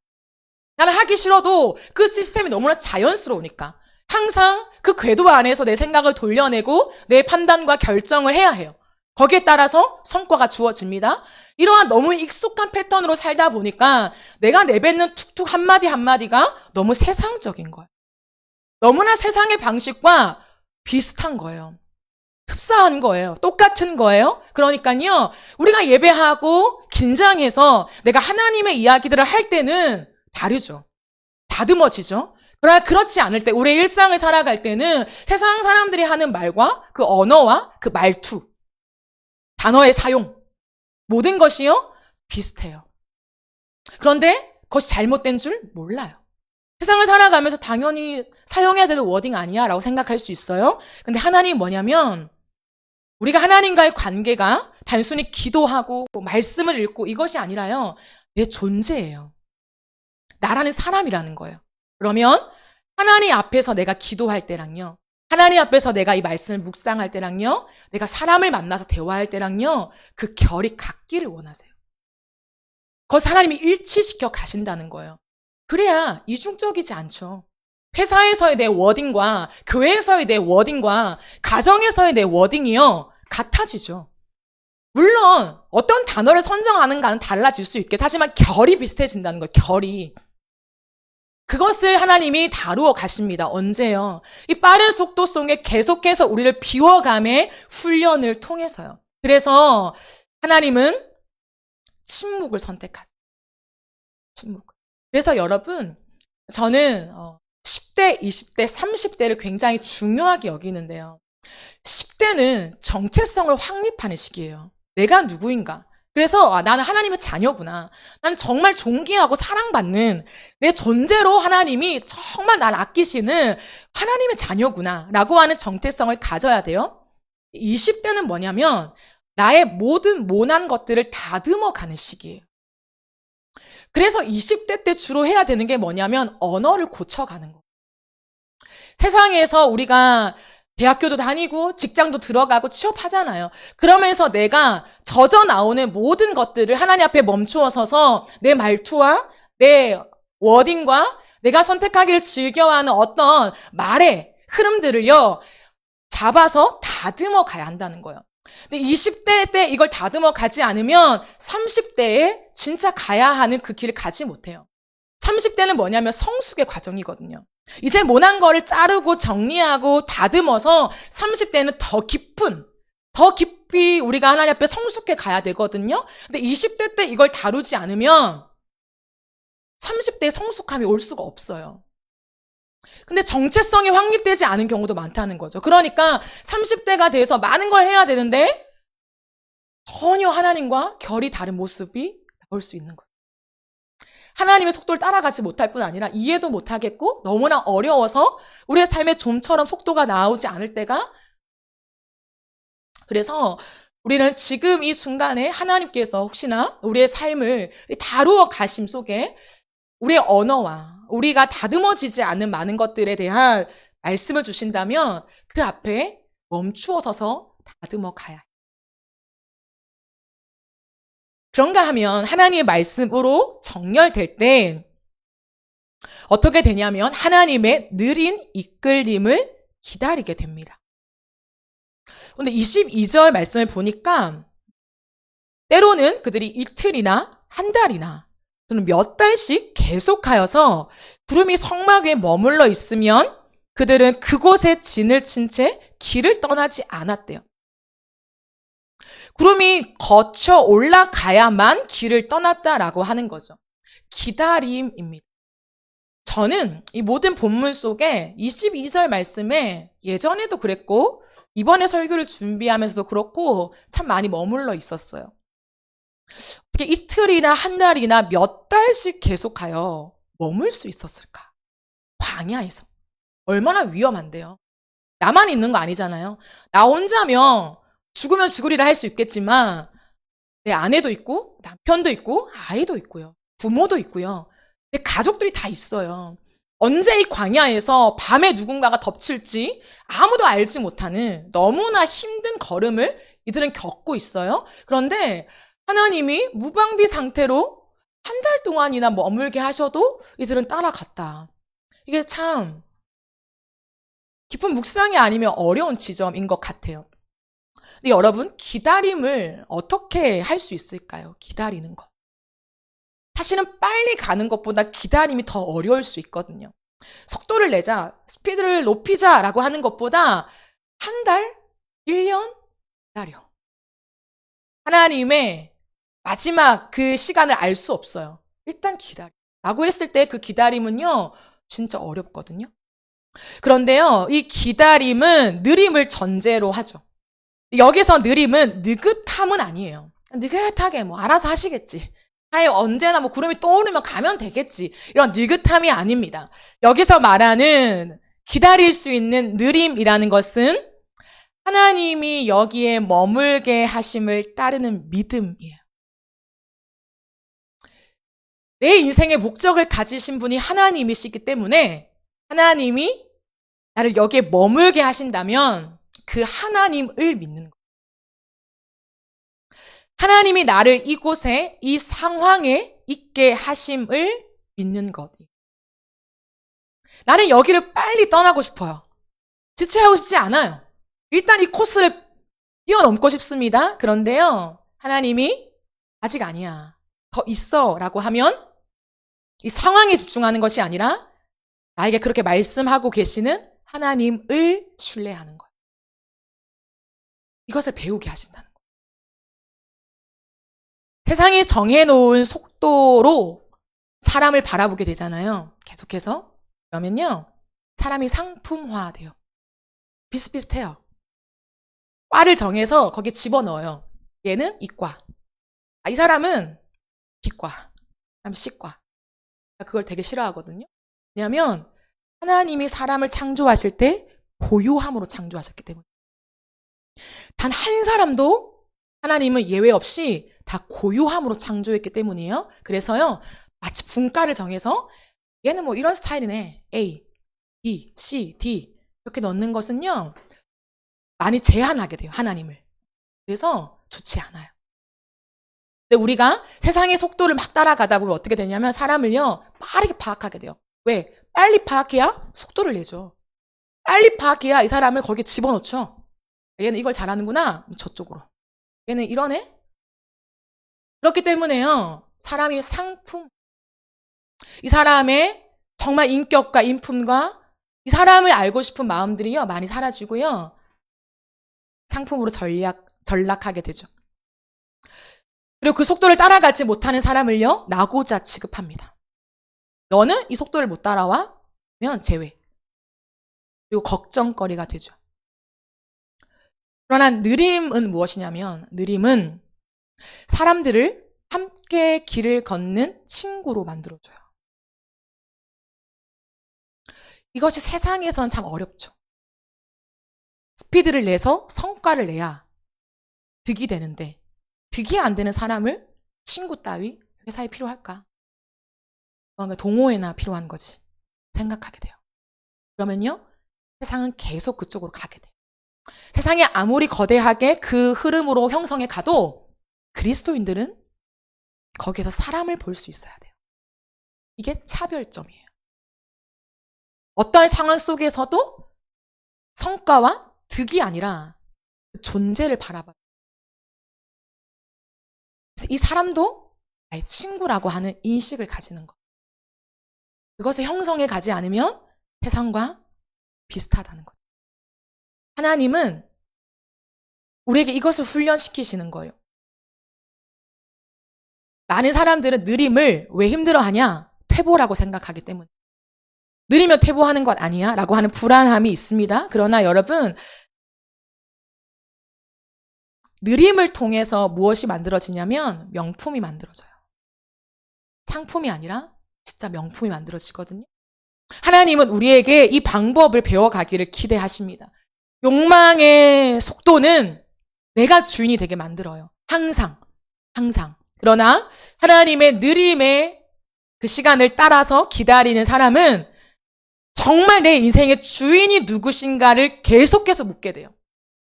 나는 하기 싫어도 그 시스템이 너무나 자연스러우니까. 항상 그 궤도 안에서 내 생각을 돌려내고 내 판단과 결정을 해야 해요. 거기에 따라서 성과가 주어집니다. 이러한 너무 익숙한 패턴으로 살다 보니까 내가 내뱉는 툭툭 한마디 한마디가 너무 세상적인 거예요. 너무나 세상의 방식과 비슷한 거예요. 흡사한 거예요. 똑같은 거예요. 그러니까요, 우리가 예배하고 긴장해서 내가 하나님의 이야기들을 할 때는 다르죠. 다듬어지죠. 그러나 그렇지 않을 때, 우리의 일상을 살아갈 때는 세상 사람들이 하는 말과 그 언어와 그 말투, 단어의 사용, 모든 것이요, 비슷해요. 그런데 그것이 잘못된 줄 몰라요. 세상을 살아가면서 당연히 사용해야 되는 워딩 아니야 라고 생각할 수 있어요. 근데 하나님이 뭐냐면 우리가 하나님과의 관계가 단순히 기도하고 말씀을 읽고 이것이 아니라요, 내 존재예요. 나라는 사람이라는 거예요. 그러면 하나님 앞에서 내가 기도할 때랑요, 하나님 앞에서 내가 이 말씀을 묵상할 때랑요, 내가 사람을 만나서 대화할 때랑요, 그 결이 같기를 원하세요. 그것을 하나님이 일치시켜 가신다는 거예요. 그래야 이중적이지 않죠. 회사에서의 내 워딩과 교회에서의 내 워딩과 가정에서의 내 워딩이요, 같아지죠. 물론 어떤 단어를 선정하는가는 달라질 수 있겠죠. 하지만 결이 비슷해진다는 거예요. 결이. 그것을 하나님이 다루어 가십니다. 언제요? 이 빠른 속도 속에 계속해서 우리를 비워감의 훈련을 통해서요. 그래서 하나님은 침묵을 선택하세요. 침묵. 그래서 여러분, 저는 10대, 20대, 30대를 굉장히 중요하게 여기는데요. 10대는 정체성을 확립하는 시기예요. 내가 누구인가? 그래서 나는 하나님의 자녀구나. 나는 정말 존귀하고 사랑받는 내 존재로 하나님이 정말 날 아끼시는 하나님의 자녀구나 라고 하는 정체성을 가져야 돼요. 20대는 뭐냐면 나의 모든 모난 것들을 다듬어가는 시기예요. 그래서 20대 때 주로 해야 되는 게 뭐냐면 언어를 고쳐가는 거예요. 세상에서 우리가 대학교도 다니고 직장도 들어가고 취업하잖아요. 그러면서 내가 젖어 나오는 모든 것들을 하나님 앞에 멈추어 서서 내 말투와 내 워딩과 내가 선택하기를 즐겨하는 어떤 말의 흐름들을요, 잡아서 다듬어 가야 한다는 거예요. 근데 20대 때 이걸 다듬어 가지 않으면 30대에 진짜 가야 하는 그 길을 가지 못해요. 30대는 뭐냐면 성숙의 과정이거든요. 이제 모난 거를 자르고 정리하고 다듬어서 30대는 더 깊이 우리가 하나님 앞에 성숙해 가야 되거든요. 근데 20대 때 이걸 다루지 않으면 30대에 성숙함이 올 수가 없어요. 근데 정체성이 확립되지 않은 경우도 많다는 거죠. 그러니까 30대가 돼서 많은 걸 해야 되는데 전혀 하나님과 결이 다른 모습이 나올 수 있는 거예요. 하나님의 속도를 따라가지 못할 뿐 아니라 이해도 못하겠고 너무나 어려워서 우리의 삶에 좀처럼 속도가 나오지 않을 때가, 그래서 우리는 지금 이 순간에 하나님께서 혹시나 우리의 삶을 다루어 가심 속에 우리의 언어와 우리가 다듬어지지 않는 많은 것들에 대한 말씀을 주신다면 그 앞에 멈추어 서서 다듬어 가야 해요. 그런가 하면 하나님의 말씀으로 정렬될 때 어떻게 되냐면 하나님의 느린 이끌림을 기다리게 됩니다. 근데 22절 말씀을 보니까 때로는 그들이 이틀이나 한 달이나 또는 몇 달씩 계속하여서 구름이 성막 위에 머물러 있으면 그들은 그곳에 진을 친 채 길을 떠나지 않았대요. 구름이 거쳐 올라가야만 길을 떠났다라고 하는 거죠. 기다림입니다. 저는 이 모든 본문 속에 22절 말씀에 예전에도 그랬고 이번에 설교를 준비하면서도 그렇고 참 많이 머물러 있었어요. 어떻게 이틀이나 한 달이나 몇 달씩 계속하여 머물 수 있었을까? 광야에서. 얼마나 위험한데요. 나만 있는 거 아니잖아요. 나 혼자면 죽으면 죽으리라 할 수 있겠지만 내 아내도 있고 남편도 있고 아이도 있고요. 부모도 있고요. 내 가족들이 다 있어요. 언제 이 광야에서 밤에 누군가가 덮칠지 아무도 알지 못하는 너무나 힘든 걸음을 이들은 겪고 있어요. 그런데 하나님이 무방비 상태로 한 달 동안이나 머물게 하셔도 이들은 따라갔다. 이게 참 깊은 묵상이 아니면 어려운 지점인 것 같아요. 근데 여러분, 기다림을 어떻게 할 수 있을까요? 기다리는 거. 사실은 빨리 가는 것보다 기다림이 더 어려울 수 있거든요. 속도를 내자, 스피드를 높이자라고 하는 것보다 한 달, 1년 기다려. 하나님의 마지막 그 시간을 알 수 없어요. 일단 기다려. 라고 했을 때 그 기다림은요, 진짜 어렵거든요. 그런데요, 이 기다림은 느림을 전제로 하죠. 여기서 느림은 느긋함은 아니에요. 느긋하게 뭐 알아서 하시겠지. 하여 언제나 뭐 구름이 떠오르면 가면 되겠지. 이런 느긋함이 아닙니다. 여기서 말하는 기다릴 수 있는 느림이라는 것은 하나님이 여기에 머물게 하심을 따르는 믿음이에요. 내 인생의 목적을 가지신 분이 하나님이시기 때문에 하나님이 나를 여기에 머물게 하신다면 그 하나님을 믿는 거예요. 하나님이 나를 이곳에, 이 상황에 있게 하심을 믿는 것. 나는 여기를 빨리 떠나고 싶어요. 지체하고 싶지 않아요. 일단 이 코스를 뛰어넘고 싶습니다. 그런데요, 하나님이 아직 아니야. 더 있어. 라고 하면 이 상황에 집중하는 것이 아니라 나에게 그렇게 말씀하고 계시는 하나님을 신뢰하는 거예요. 이것을 배우게 하신다는 거예요. 세상이 정해놓은 속도로 사람을 바라보게 되잖아요. 계속해서. 그러면요, 사람이 상품화돼요. 비슷비슷해요. 과를 정해서 거기에 집어넣어요. 얘는 이과. 이 사람은 B과. 그다음 C과. 그걸 되게 싫어하거든요. 왜냐하면 하나님이 사람을 창조하실 때 고요함으로 창조하셨기 때문에. 단 한 사람도 하나님은 예외 없이 다 고요함으로 창조했기 때문이에요. 그래서요, 마치 분과를 정해서 얘는 뭐 이런 스타일이네. A, B, C, D 이렇게 넣는 것은요, 많이 제한하게 돼요. 하나님을. 그래서 좋지 않아요. 근데 우리가 세상의 속도를 막 따라가다 보면 어떻게 되냐면 사람을요, 빠르게 파악하게 돼요. 왜? 빨리 파악해야 속도를 내죠. 빨리 파악해야 이 사람을 거기에 집어넣죠. 얘는 이걸 잘하는구나. 저쪽으로. 얘는 이러네. 그렇기 때문에요. 사람이 상품, 이 사람의 정말 인격과 인품과 이 사람을 알고 싶은 마음들이요. 많이 사라지고요. 상품으로 전락하게 되죠. 그리고 그 속도를 따라가지 못하는 사람을요. 나고자 취급합니다. 너는 이 속도를 못 따라와면 제외. 그리고 걱정거리가 되죠. 그러나 느림은 무엇이냐면 느림은 사람들을 함께 길을 걷는 친구로 만들어줘요. 이것이 세상에서는 참 어렵죠. 스피드를 내서 성과를 내야 득이 되는데 득이 안 되는 사람을 친구 따위 회사에 필요할까? 뭔가 동호회나 필요한 거지 생각하게 돼요. 그러면요 세상은 계속 그쪽으로 가게 돼요. 세상이 아무리 거대하게 그 흐름으로 형성해 가도 그리스도인들은 거기에서 사람을 볼 수 있어야 돼요. 이게 차별점이에요. 어떠한 상황 속에서도 성과와 득이 아니라 그 존재를 바라봐요. 그래서 이 사람도 나의 친구라고 하는 인식을 가지는 것. 그것을 형성해 가지 않으면 세상과 비슷하다는 거죠. 하나님은 우리에게 이것을 훈련시키시는 거예요. 많은 사람들은 느림을 왜 힘들어하냐? 퇴보라고 생각하기 때문에. 느리면 퇴보하는 것 아니야? 라고 하는 불안함이 있습니다. 그러나 여러분, 느림을 통해서 무엇이 만들어지냐면 명품이 만들어져요. 상품이 아니라 진짜 명품이 만들어지거든요. 하나님은 우리에게 이 방법을 배워가기를 기대하십니다. 욕망의 속도는 내가 주인이 되게 만들어요. 항상. 그러나 하나님의 느림의 그 시간을 따라서 기다리는 사람은 정말 내 인생의 주인이 누구신가를 계속해서 묻게 돼요.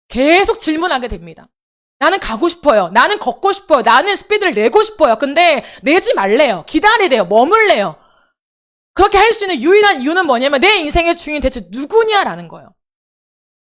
계속 질문하게 됩니다. 나는 가고 싶어요. 나는 걷고 싶어요. 나는 스피드를 내고 싶어요. 근데 내지 말래요. 기다리래요. 머물래요. 그렇게 할 수 있는 유일한 이유는 뭐냐면 내 인생의 주인이 대체 누구냐라는 거예요.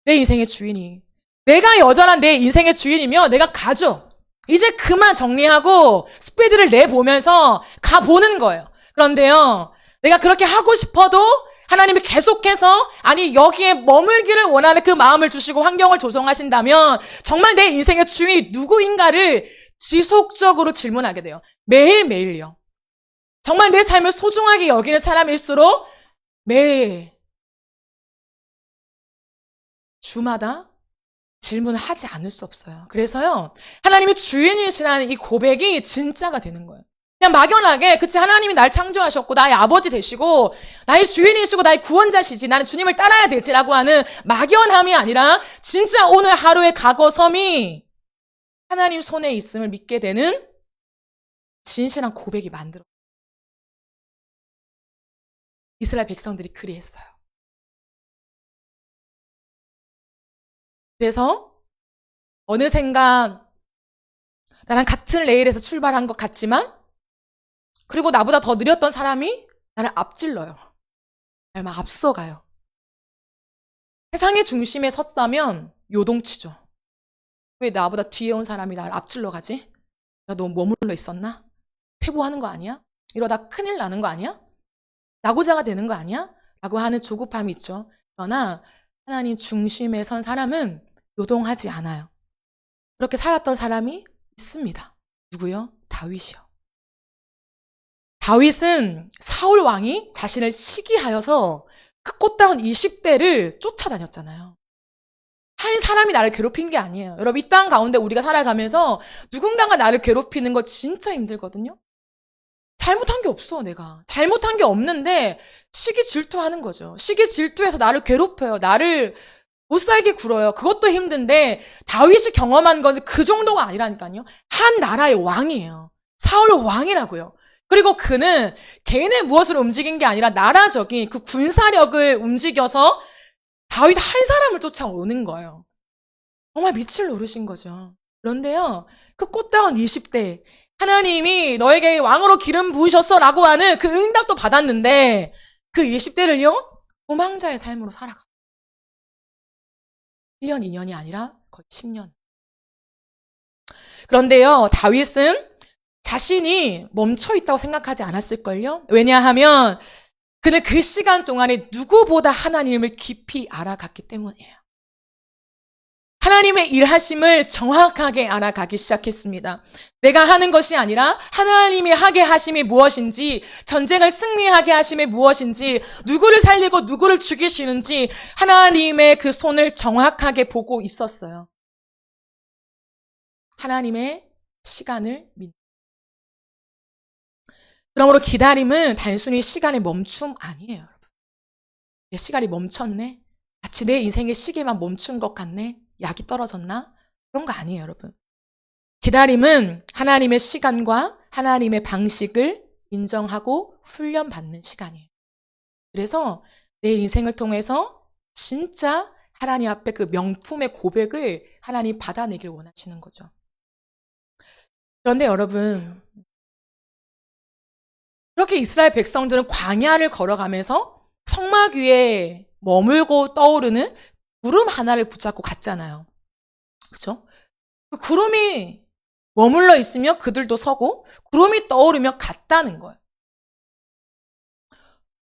내 인생의 주인이. 내가 여전한 내 인생의 주인이면 내가 가죠. 이제 그만 정리하고 스피드를 내보면서 가보는 거예요. 그런데요, 내가 그렇게 하고 싶어도 하나님이 계속해서 아니 여기에 머물기를 원하는 그 마음을 주시고 환경을 조성하신다면 정말 내 인생의 주인이 누구인가를 지속적으로 질문하게 돼요. 매일매일요. 정말 내 삶을 소중하게 여기는 사람일수록 매일 주마다 질문을 하지 않을 수 없어요. 그래서요, 하나님이 주인이시라는 이 고백이 진짜가 되는 거예요. 그냥 막연하게, 그치, 하나님이 날 창조하셨고, 나의 아버지 되시고, 나의 주인이시고, 나의 구원자시지, 나는 주님을 따라야 되지라고 하는 막연함이 아니라, 진짜 오늘 하루의 각오섬이 하나님 손에 있음을 믿게 되는 진실한 고백이 만들어. 이스라엘 백성들이 그리했어요. 그래서 어느샌가 나랑 같은 레일에서 출발한 것 같지만 그리고 나보다 더 느렸던 사람이 나를 앞질러요. 나를 막 앞서가요. 세상의 중심에 섰다면 요동치죠. 왜 나보다 뒤에 온 사람이 나를 앞질러 가지? 나 너무 머물러 있었나? 퇴보하는 거 아니야? 이러다 큰일 나는 거 아니야? 낙오자가 되는 거 아니야? 라고 하는 조급함이 있죠. 그러나 하나님 중심에 선 사람은 요동하지 않아요. 그렇게 살았던 사람이 있습니다. 누구요? 다윗이요. 다윗은 사울 왕이 자신을 시기하여서 그 꽃다운 20대를 쫓아다녔잖아요. 한 사람이 나를 괴롭힌 게 아니에요. 여러분, 이 땅 가운데 우리가 살아가면서 누군가가 나를 괴롭히는 거 진짜 힘들거든요. 잘못한 게 없어, 내가. 잘못한 게 없는데 시기 질투하는 거죠. 시기 질투해서 나를 괴롭혀요. 나를 못 살게 굴어요. 그것도 힘든데 다윗이 경험한 것은 그 정도가 아니라니까요. 한 나라의 왕이에요. 사울 왕이라고요. 그리고 그는 개인의 무엇을 움직인 게 아니라 나라적인 그 군사력을 움직여서 다윗 한 사람을 쫓아오는 거예요. 정말 빛을 노르신 거죠. 그런데요, 그 꽃다운 20대 하나님이 너에게 왕으로 기름 부으셨어 라고 하는 그 응답도 받았는데 그 20대를요 도망자의 삶으로 살아가. 1년, 2년이 아니라 거의 10년. 그런데요, 다윗은 자신이 멈춰 있다고 생각하지 않았을걸요? 왜냐하면 그는 그 시간 동안에 누구보다 하나님을 깊이 알아갔기 때문이에요. 하나님의 일하심을 정확하게 알아가기 시작했습니다. 내가 하는 것이 아니라 하나님이 하게 하심이 무엇인지, 전쟁을 승리하게 하심이 무엇인지, 누구를 살리고 누구를 죽이시는지 하나님의 그 손을 정확하게 보고 있었어요. 하나님의 시간을 믿는. 그러므로 기다림은 단순히 시간의 멈춤 아니에요, 여러분. 시간이 멈췄네? 마치 내 인생의 시계만 멈춘 것 같네? 약이 떨어졌나? 그런 거 아니에요, 여러분. 기다림은 하나님의 시간과 하나님의 방식을 인정하고 훈련받는 시간이에요. 그래서 내 인생을 통해서 진짜 하나님 앞에 그 명품의 고백을 하나님 받아내길 원하시는 거죠. 그런데 여러분, 그렇게 이스라엘 백성들은 광야를 걸어가면서 성막 위에 머물고 떠오르는 구름 하나를 붙잡고 갔잖아요. 그죠? 그 구름이 머물러 있으면 그들도 서고 구름이 떠오르며 갔다는 거예요.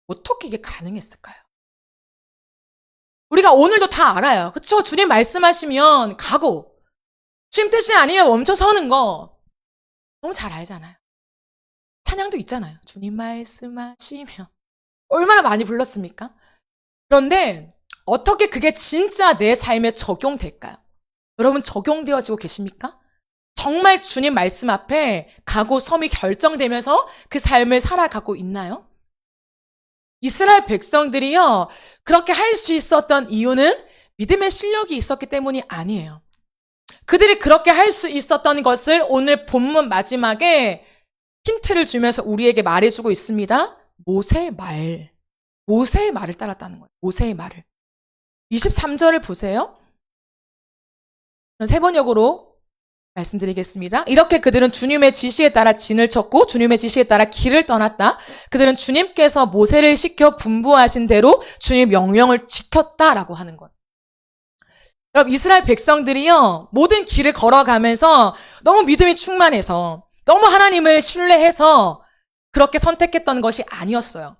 어떻게 이게 가능했을까요? 우리가 오늘도 다 알아요. 그쵸? 주님 말씀하시면 가고 주님 뜻이 아니면 멈춰 서는 거 너무 잘 알잖아요. 찬양도 있잖아요. 주님 말씀하시면 얼마나 많이 불렀습니까? 그런데 어떻게 그게 진짜 내 삶에 적용될까요? 여러분 적용되어지고 계십니까? 정말 주님 말씀 앞에 가고 섬이 결정되면서 그 삶을 살아가고 있나요? 이스라엘 백성들이요, 그렇게 할 수 있었던 이유는 믿음의 실력이 있었기 때문이 아니에요. 그들이 그렇게 할 수 있었던 것을 오늘 본문 마지막에 힌트를 주면서 우리에게 말해주고 있습니다. 모세의 말을 따랐다는 거예요. 모세의 말을. 23절을 보세요. 세 번역으로 말씀드리겠습니다. 이렇게 그들은 주님의 지시에 따라 진을 쳤고 주님의 지시에 따라 길을 떠났다. 그들은 주님께서 모세를 시켜 분부하신 대로 주님의 명령을 지켰다라고 하는 거예요. 여러분, 이스라엘 백성들이요, 모든 길을 걸어가면서 너무 믿음이 충만해서 너무 하나님을 신뢰해서 그렇게 선택했던 것이 아니었어요.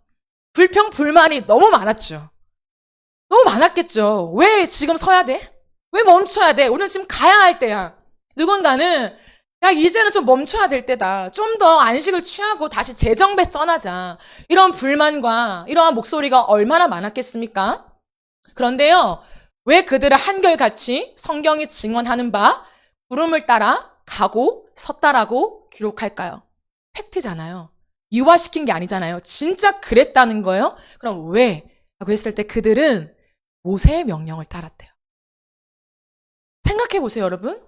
불평, 불만이 너무 많았죠. 너무 많았겠죠. 왜 지금 서야 돼? 왜 멈춰야 돼? 우리는 지금 가야 할 때야. 누군가는 야, 이제는 좀 멈춰야 될 때다. 좀 더 안식을 취하고 다시 재정배 떠나자. 이런 불만과 이러한 목소리가 얼마나 많았겠습니까? 그런데요, 왜 그들은 한결같이 성경이 증언하는 바 구름을 따라 가고 섰다라고 기록할까요? 팩트잖아요. 이화시킨 게 아니잖아요. 진짜 그랬다는 거예요? 그럼 왜? 라고 했을 때 그들은 모세의 명령을 따랐대요. 생각해 보세요, 여러분.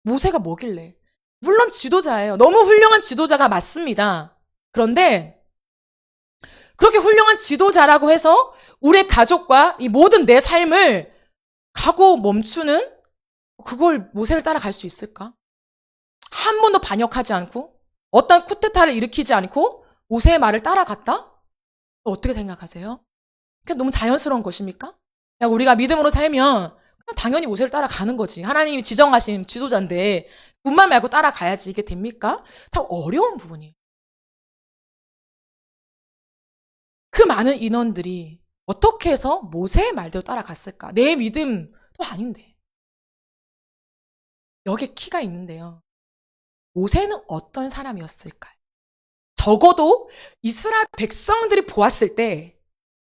모세가 뭐길래? 물론 지도자예요. 너무 훌륭한 지도자가 맞습니다. 그런데 그렇게 훌륭한 지도자라고 해서 우리의 가족과 이 모든 내 삶을 가고 멈추는 그걸 모세를 따라갈 수 있을까? 한 번도 반역하지 않고 어떤 쿠데타를 일으키지 않고 모세의 말을 따라갔다? 어떻게 생각하세요? 그게 너무 자연스러운 것입니까? 그냥 우리가 믿음으로 살면 그냥 당연히 모세를 따라가는 거지. 하나님이 지정하신 지도자인데 군말 말고 따라가야지. 이게 됩니까? 참 어려운 부분이에요. 그 많은 인원들이 어떻게 해서 모세의 말대로 따라갔을까? 내 믿음도 아닌데. 여기에 키가 있는데요. 모세는 어떤 사람이었을까요? 적어도 이스라엘 백성들이 보았을 때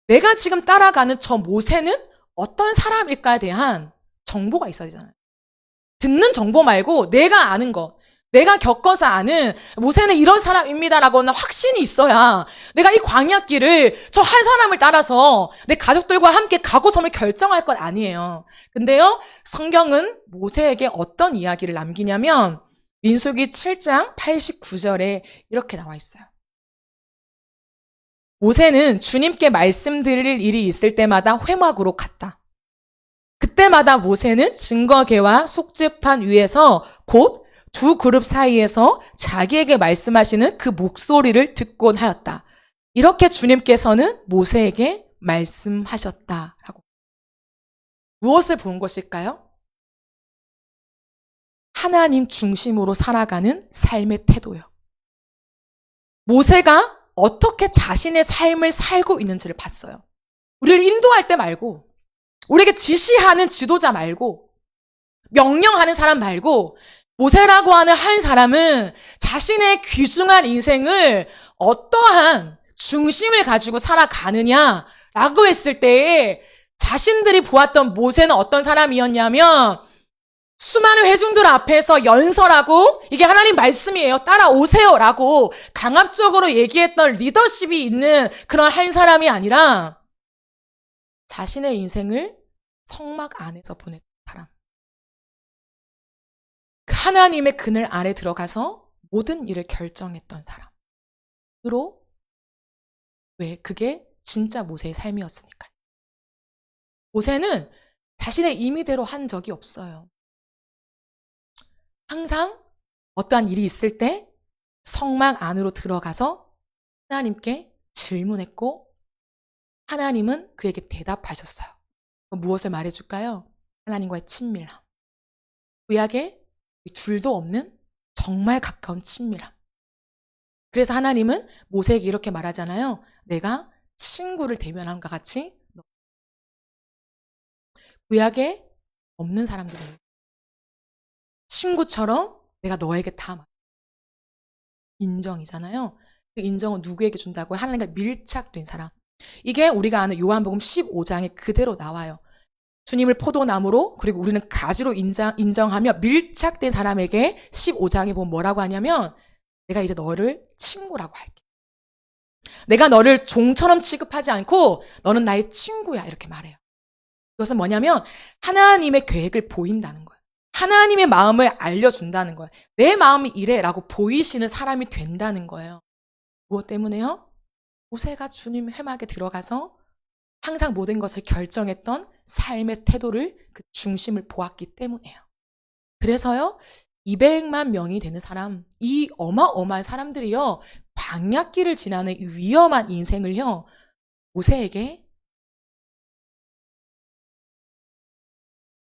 내가 지금 따라가는 저 모세는 어떤 사람일까에 대한 정보가 있어야 되잖아요. 듣는 정보 말고 내가 아는 거, 내가 겪어서 아는 모세는 이런 사람입니다라고 하는 확신이 있어야 내가 이 광야길을 저 한 사람을 따라서 내 가족들과 함께 가고 섬을 결정할 것 아니에요. 근데요, 성경은 모세에게 어떤 이야기를 남기냐면 민수기 7장 89절에 이렇게 나와 있어요. 모세는 주님께 말씀드릴 일이 있을 때마다 회막으로 갔다. 그때마다 모세는 증거궤와 속죄판 위에서 곧 두 그룹 사이에서 자기에게 말씀하시는 그 목소리를 듣곤 하였다. 이렇게 주님께서는 모세에게 말씀하셨다라고. 무엇을 본 것일까요? 하나님 중심으로 살아가는 삶의 태도요. 모세가 어떻게 자신의 삶을 살고 있는지를 봤어요. 우리를 인도할 때 말고, 우리에게 지시하는 지도자 말고, 명령하는 사람 말고, 모세라고 하는 한 사람은 자신의 귀중한 인생을 어떠한 중심을 가지고 살아가느냐라고 했을 때에 자신들이 보았던 모세는 어떤 사람이었냐면 수많은 회중들 앞에서 연설하고 이게 하나님 말씀이에요. 따라오세요라고 강압적으로 얘기했던 리더십이 있는 그런 한 사람이 아니라 자신의 인생을 성막 안에서 보냈던 사람. 하나님의 그늘 안에 들어가서 모든 일을 결정했던 사람으로 왜? 그게 진짜 모세의 삶이었으니까요. 모세는 자신의 임의대로 한 적이 없어요. 항상 어떠한 일이 있을 때 성막 안으로 들어가서 하나님께 질문했고 하나님은 그에게 대답하셨어요. 무엇을 말해줄까요? 하나님과의 친밀함. 구약에 둘도 없는 정말 가까운 친밀함. 그래서 하나님은 모세에게 이렇게 말하잖아요. 내가 친구를 대면함과 같이 구약에 없는 사람들은 친구처럼 내가 너에게 다 인정이잖아요. 그 인정은 누구에게 준다고요? 하나님과 밀착된 사람. 이게 우리가 아는 요한복음 15장에 그대로 나와요. 주님을 포도나무로 그리고 우리는 가지로 인정하며 밀착된 사람에게 15장에 보면 뭐라고 하냐면 내가 이제 너를 친구라고 할게. 내가 너를 종처럼 취급하지 않고 너는 나의 친구야 이렇게 말해요. 이것은 뭐냐면 하나님의 계획을 보인다는 거예요. 하나님의 마음을 알려준다는 거예요. 내 마음이 이래라고 보이시는 사람이 된다는 거예요. 무엇 때문에요? 모세가 주님 회막에 들어가서 항상 모든 것을 결정했던 삶의 태도를 그 중심을 보았기 때문이에요. 그래서요 200만 명이 되는 사람, 이 어마어마한 사람들이요 광야길을 지나는 이 위험한 인생을요 모세에게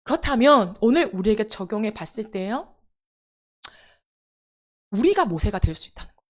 그렇다면 오늘 우리에게 적용해 봤을 때요 우리가 모세가 될 수 있다는 거예요.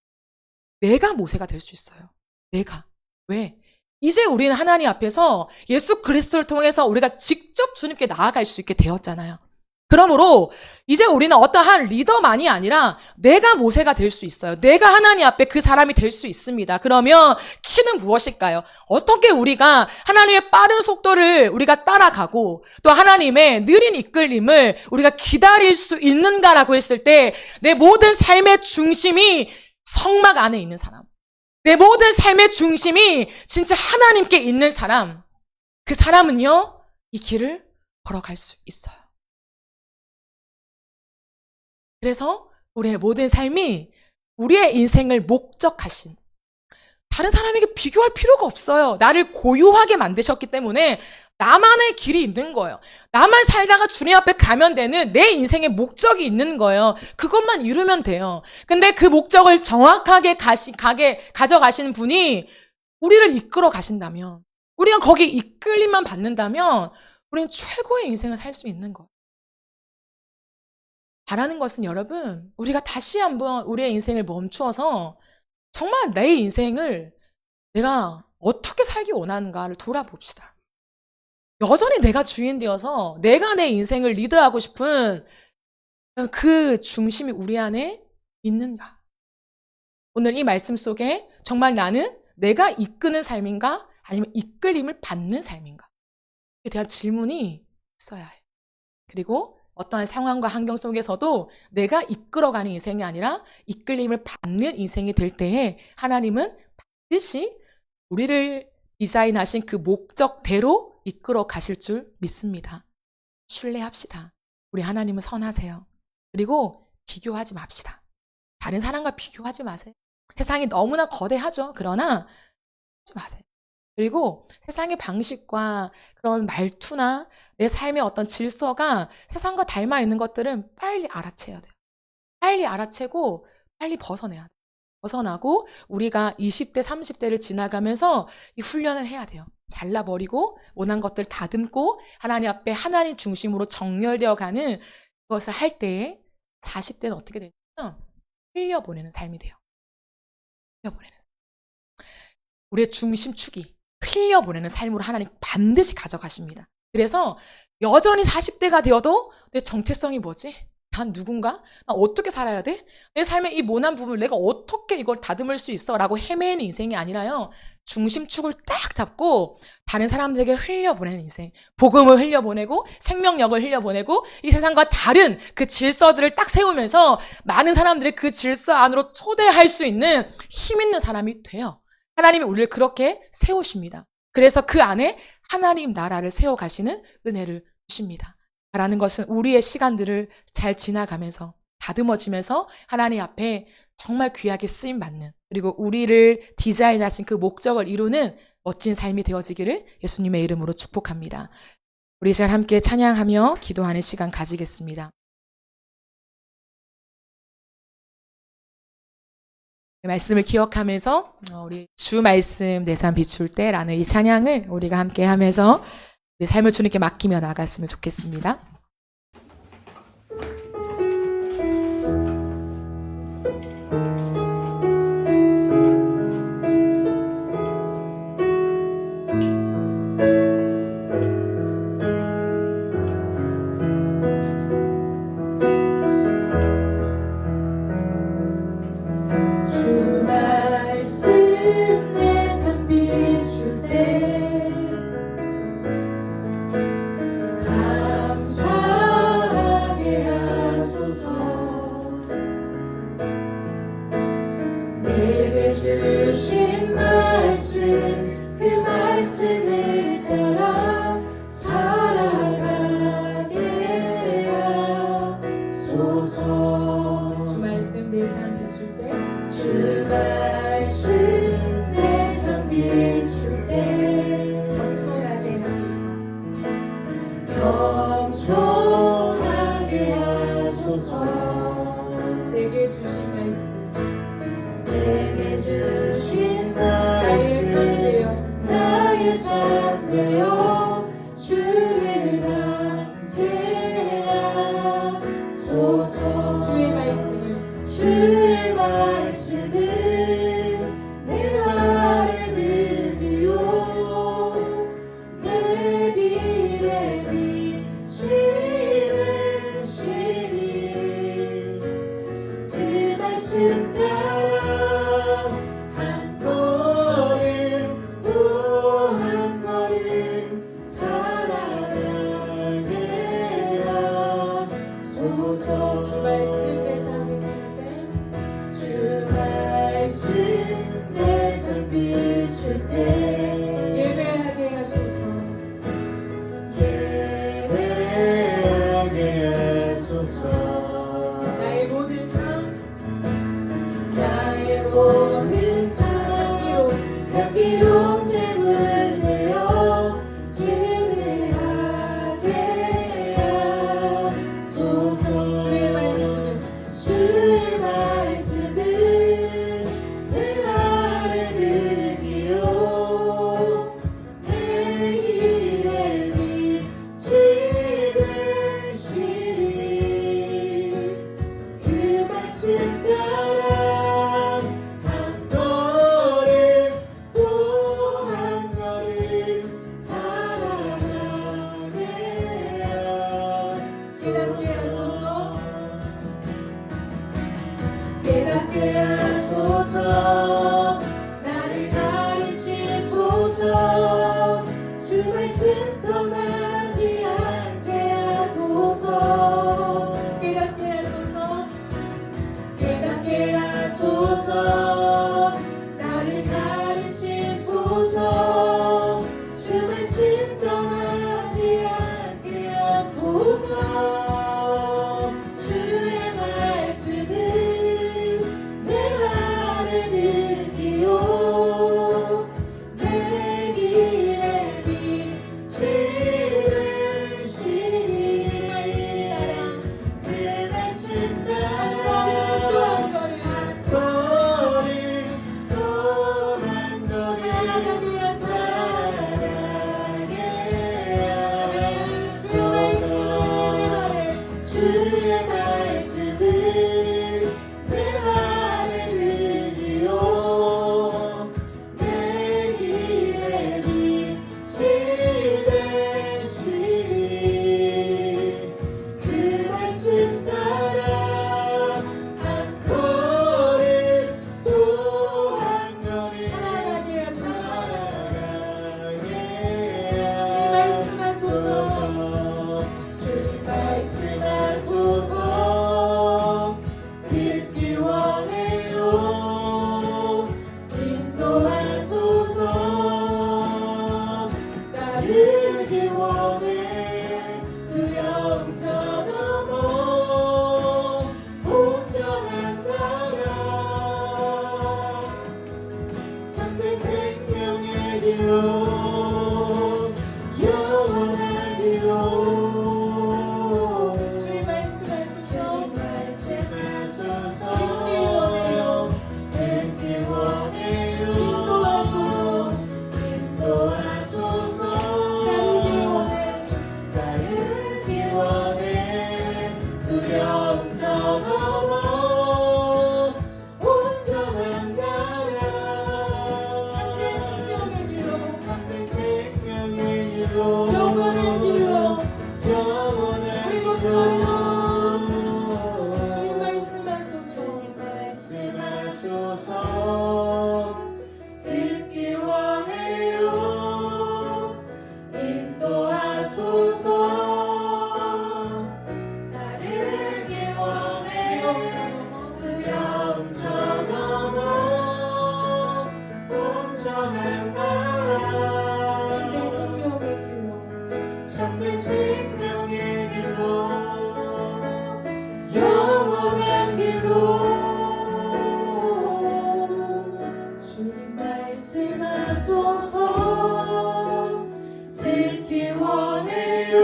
내가 모세가 될 수 있어요. 내가. 왜? 이제 우리는 하나님 앞에서 예수 그리스도를 통해서 우리가 직접 주님께 나아갈 수 있게 되었잖아요. 그러므로 이제 우리는 어떠한 리더만이 아니라 내가 모세가 될 수 있어요. 내가 하나님 앞에 그 사람이 될 수 있습니다. 그러면 키는 무엇일까요? 어떻게 우리가 하나님의 빠른 속도를 우리가 따라가고 또 하나님의 느린 이끌림을 우리가 기다릴 수 있는가라고 했을 때 내 모든 삶의 중심이 성막 안에 있는 사람, 내 모든 삶의 중심이 진짜 하나님께 있는 사람, 그 사람은요 이 길을 걸어갈 수 있어요. 그래서 우리의 모든 삶이 우리의 인생을 목적하신 다른 사람에게 비교할 필요가 없어요. 나를 고유하게 만드셨기 때문에 나만의 길이 있는 거예요. 나만 살다가 주님 앞에 가면 되는 내 인생의 목적이 있는 거예요. 그것만 이루면 돼요. 근데 그 목적을 정확하게 가져가시는 분이 우리를 이끌어 가신다면, 우리가 거기 이끌림만 받는다면 우리는 최고의 인생을 살 수 있는 거예요. 바라는 것은 여러분, 우리가 다시 한번 우리의 인생을 멈추어서 정말 내 인생을 내가 어떻게 살기 원하는가를 돌아봅시다. 여전히 내가 주인 되어서 내가 내 인생을 리드하고 싶은 그 중심이 우리 안에 있는가? 오늘 이 말씀 속에 정말 나는 내가 이끄는 삶인가? 아니면 이끌림을 받는 삶인가? 에 대한 질문이 있어야 해요. 그리고 어떠한 상황과 환경 속에서도 내가 이끌어가는 인생이 아니라 이끌림을 받는 인생이 될 때에 하나님은 반드시 우리를 디자인하신 그 목적대로 이끌어 가실 줄 믿습니다. 신뢰합시다. 우리 하나님은 선하세요. 그리고 비교하지 맙시다. 다른 사람과 비교하지 마세요. 세상이 너무나 거대하죠. 그러나 하지 마세요. 그리고 세상의 방식과 그런 말투나 내 삶의 어떤 질서가 세상과 닮아 있는 것들은 빨리 알아채야 돼요. 빨리 알아채고 빨리 벗어내야 돼요. 벗어나고 우리가 20대, 30대를 지나가면서 이 훈련을 해야 돼요. 잘라버리고 원한 것들 다듬고 하나님 앞에 하나님 중심으로 정렬되어 가는 것을 할 때에 40대는 어떻게 되냐면 흘려보내는 삶이 돼요. 흘려보내는 삶. 우리의 중심축이 흘려보내는 삶으로 하나님 반드시 가져가십니다. 그래서 여전히 40대가 되어도 내 정체성이 뭐지? 난 누군가? 나 어떻게 살아야 돼? 내 삶의 이 모난 부분을 내가 어떻게 이걸 다듬을 수 있어? 라고 헤매는 인생이 아니라요. 중심축을 딱 잡고 다른 사람들에게 흘려보내는 인생. 복음을 흘려보내고 생명력을 흘려보내고 이 세상과 다른 그 질서들을 딱 세우면서 많은 사람들을 그 질서 안으로 초대할 수 있는 힘 있는 사람이 돼요. 하나님이 우리를 그렇게 세우십니다. 그래서 그 안에 하나님 나라를 세워가시는 은혜를 주십니다. 라는 것은 우리의 시간들을 잘 지나가면서 다듬어지면서 하나님 앞에 정말 귀하게 쓰임받는, 그리고 우리를 디자인하신 그 목적을 이루는 멋진 삶이 되어지기를 예수님의 이름으로 축복합니다. 우리 잘 함께 찬양하며 기도하는 시간 가지겠습니다. 말씀을 기억하면서 우리 주 말씀 내 삶 비출 때라는 이 찬양을 우리가 함께 하면서 우리 삶을 주님께 맡기며 나갔으면 좋겠습니다. 주 말씀 내 삶 비출 때 감사하게 하소서. 내게 주신 말씀 그 말씀을 따라 살아가게 하소서. 주 말씀 내 삶 비출 때 주 말씀 내 삶 비출 때 겸손하게 하소서. 겸손하게 하소서. 내게 주신 말씀 내게 주신 말씀 나의 삶 되어 주를 닮게 하소서. 주의 말씀은 주의 말씀은 내 말에 들이요 내 길에 비치는 시리. 그 말씀 따라 한 걸음 또 한 걸음 살아가게 하소서. 주 말씀 내 삶 비출 때 주 말씀 내 삶 비출 때 예배하게 하소서. 예배하게 하소서. 나의 모든 삶 나의 모든 삶 향기로운 제물 되어 주를 하게 하소서. 주의 말씀은 내 말에 들기요 내 길에 비치는 시리. 그 말씀 따라 한 걸음 또 한 걸음 살아가게 깨닫게 하소서. 깨닫게 하소서. 나를 가르치소서. 주 말씀 떠나지 않게 하소서. 깨닫게 하소서. 깨닫게 하소서. 나를 가르치소서. 주 말씀 떠나지 않게 하소서. 주의 말씀은 내 말에 들기요 내 길에 비치는 시리. 그 말씀 따라 한 걸음 또 한 걸음 살아가게 하소서. 주의 말씀은 말씀하소서 듣기 원해요 인도하소서 따르기 원해 두려움 저넘어 온전한 나라 참된 생명의 길로 영원한 길로 주의 말씀하소서 듣기 원해요 인도하소서 따르기 원해 두려움 저넘어 온전한 나라 참된 생명의 길로 영원한 길로 우리 목소리로 주님 말씀하소서 듣기 원해요 인도하소서 따르기 원해 두려움 저넘어 온전한 나라 참된 생명의 길로 영원한 길로 주님 말씀하소서 듣기 원해요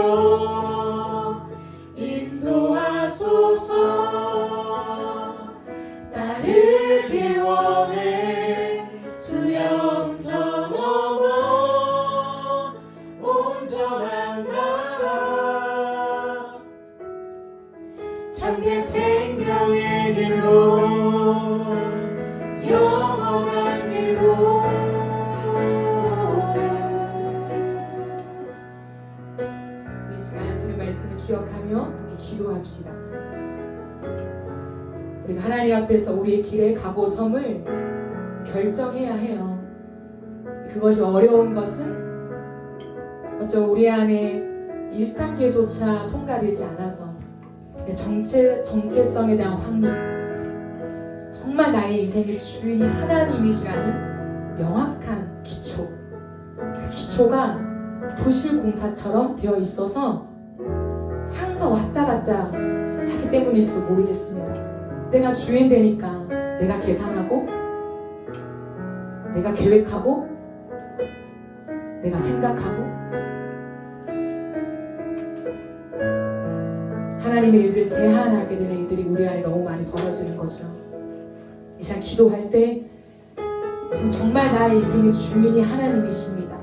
인도하소서 따르기 원해 두려움 저넘어 온전한 나라 참된 생명의 길로 영원한 길로 이 시간 주님 말씀을 기억하며 함께 기도합시다. 우리가 하나님 앞에서 우리의 길에 가고 섬을 결정해야 해요. 그것이 어려운 것은 어쩌면 우리 안에 1단계조차 통과되지 않아서 정체성에 대한 확립, 정말 나의 인생의 주인이 하나님이시라는 명확한 기초, 그 기초가 부실공사처럼 되어 있어서 항상 왔다 갔다 하기 때문일지도 모르겠습니다. 내가 주인 되니까 내가 계산하고 내가 계획하고 내가 생각하고 하나님의 일들을 제한하게 되는 일들이 우리 안에 너무 많이 벌어지는 거죠. 이 시간 기도할 때 정말 나의 인생의 주인이 하나님이십니다.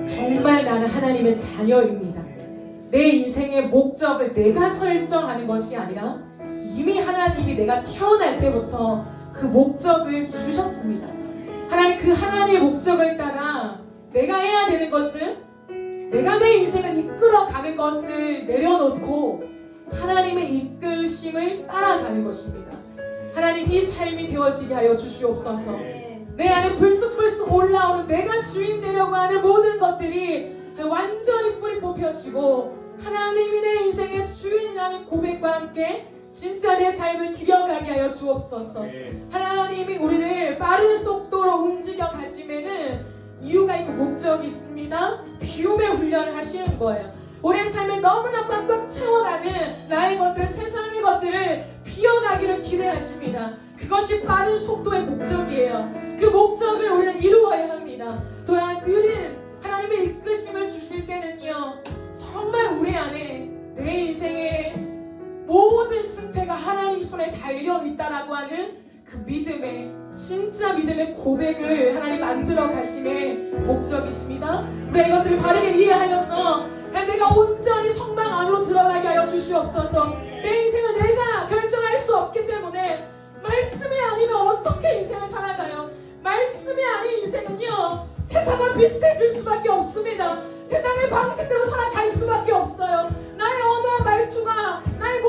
정말 나는 하나님의 자녀입니다. 내 인생의 목적을 내가 설정하는 것이 아니라 이미 하나님이 내가 태어날 때부터 그 목적을 주셨습니다. 하나님 그 하나님의 목적을 따라 내가 해야 되는 것은 내가 내 인생을 이끌어가는 것을 내려놓고 하나님의 이끌심을 따라가는 것입니다. 하나님 이 삶이 되어지게 하여 주시옵소서. 내 안에 불쑥불쑥 올라오는 내가 주인 되려고 하는 모든 것들이 완전히 뿌리 뽑혀지고 하나님이 내 인생의 주인이라는 고백과 함께 진짜 내 삶을 들여가게 하여 주옵소서. 하나님이 우리를 빠른 속도로 움직여 가시면은 이유가 있고 목적이 있습니다. 비움의 훈련을 하시는 거예요. 우리의 삶에 너무나 꽉꽉 채워가는 나의 것들, 세상의 것들을 피어가기를 기대하십니다. 그것이 빠른 속도의 목적이에요. 그 목적을 우리는 이루어야 합니다. 또한 느린 하나님의 이끄심을 주실 때는요, 정말 우리 안에 내 인생의 모든 승패가 하나님 손에 달려있다라고 하는 그 믿음의, 진짜 믿음의 고백을 하나님 만들어 가심의 목적이십니다. 우리가 이것들을 바르게 이해하여서 내가 온전히 성막 안으로 들어가게 하여 주시옵소서. 내 인생을 내가 결정할 수 없기 때문에 말씀이 아니면 어떻게 인생을 살아가요? 말씀이 아닌 인생은요, 세상과 비슷해질 수밖에 없습니다. 세상의 방식대로 살아갈 수밖에 없어요. 나의 언어와 말투가, 나의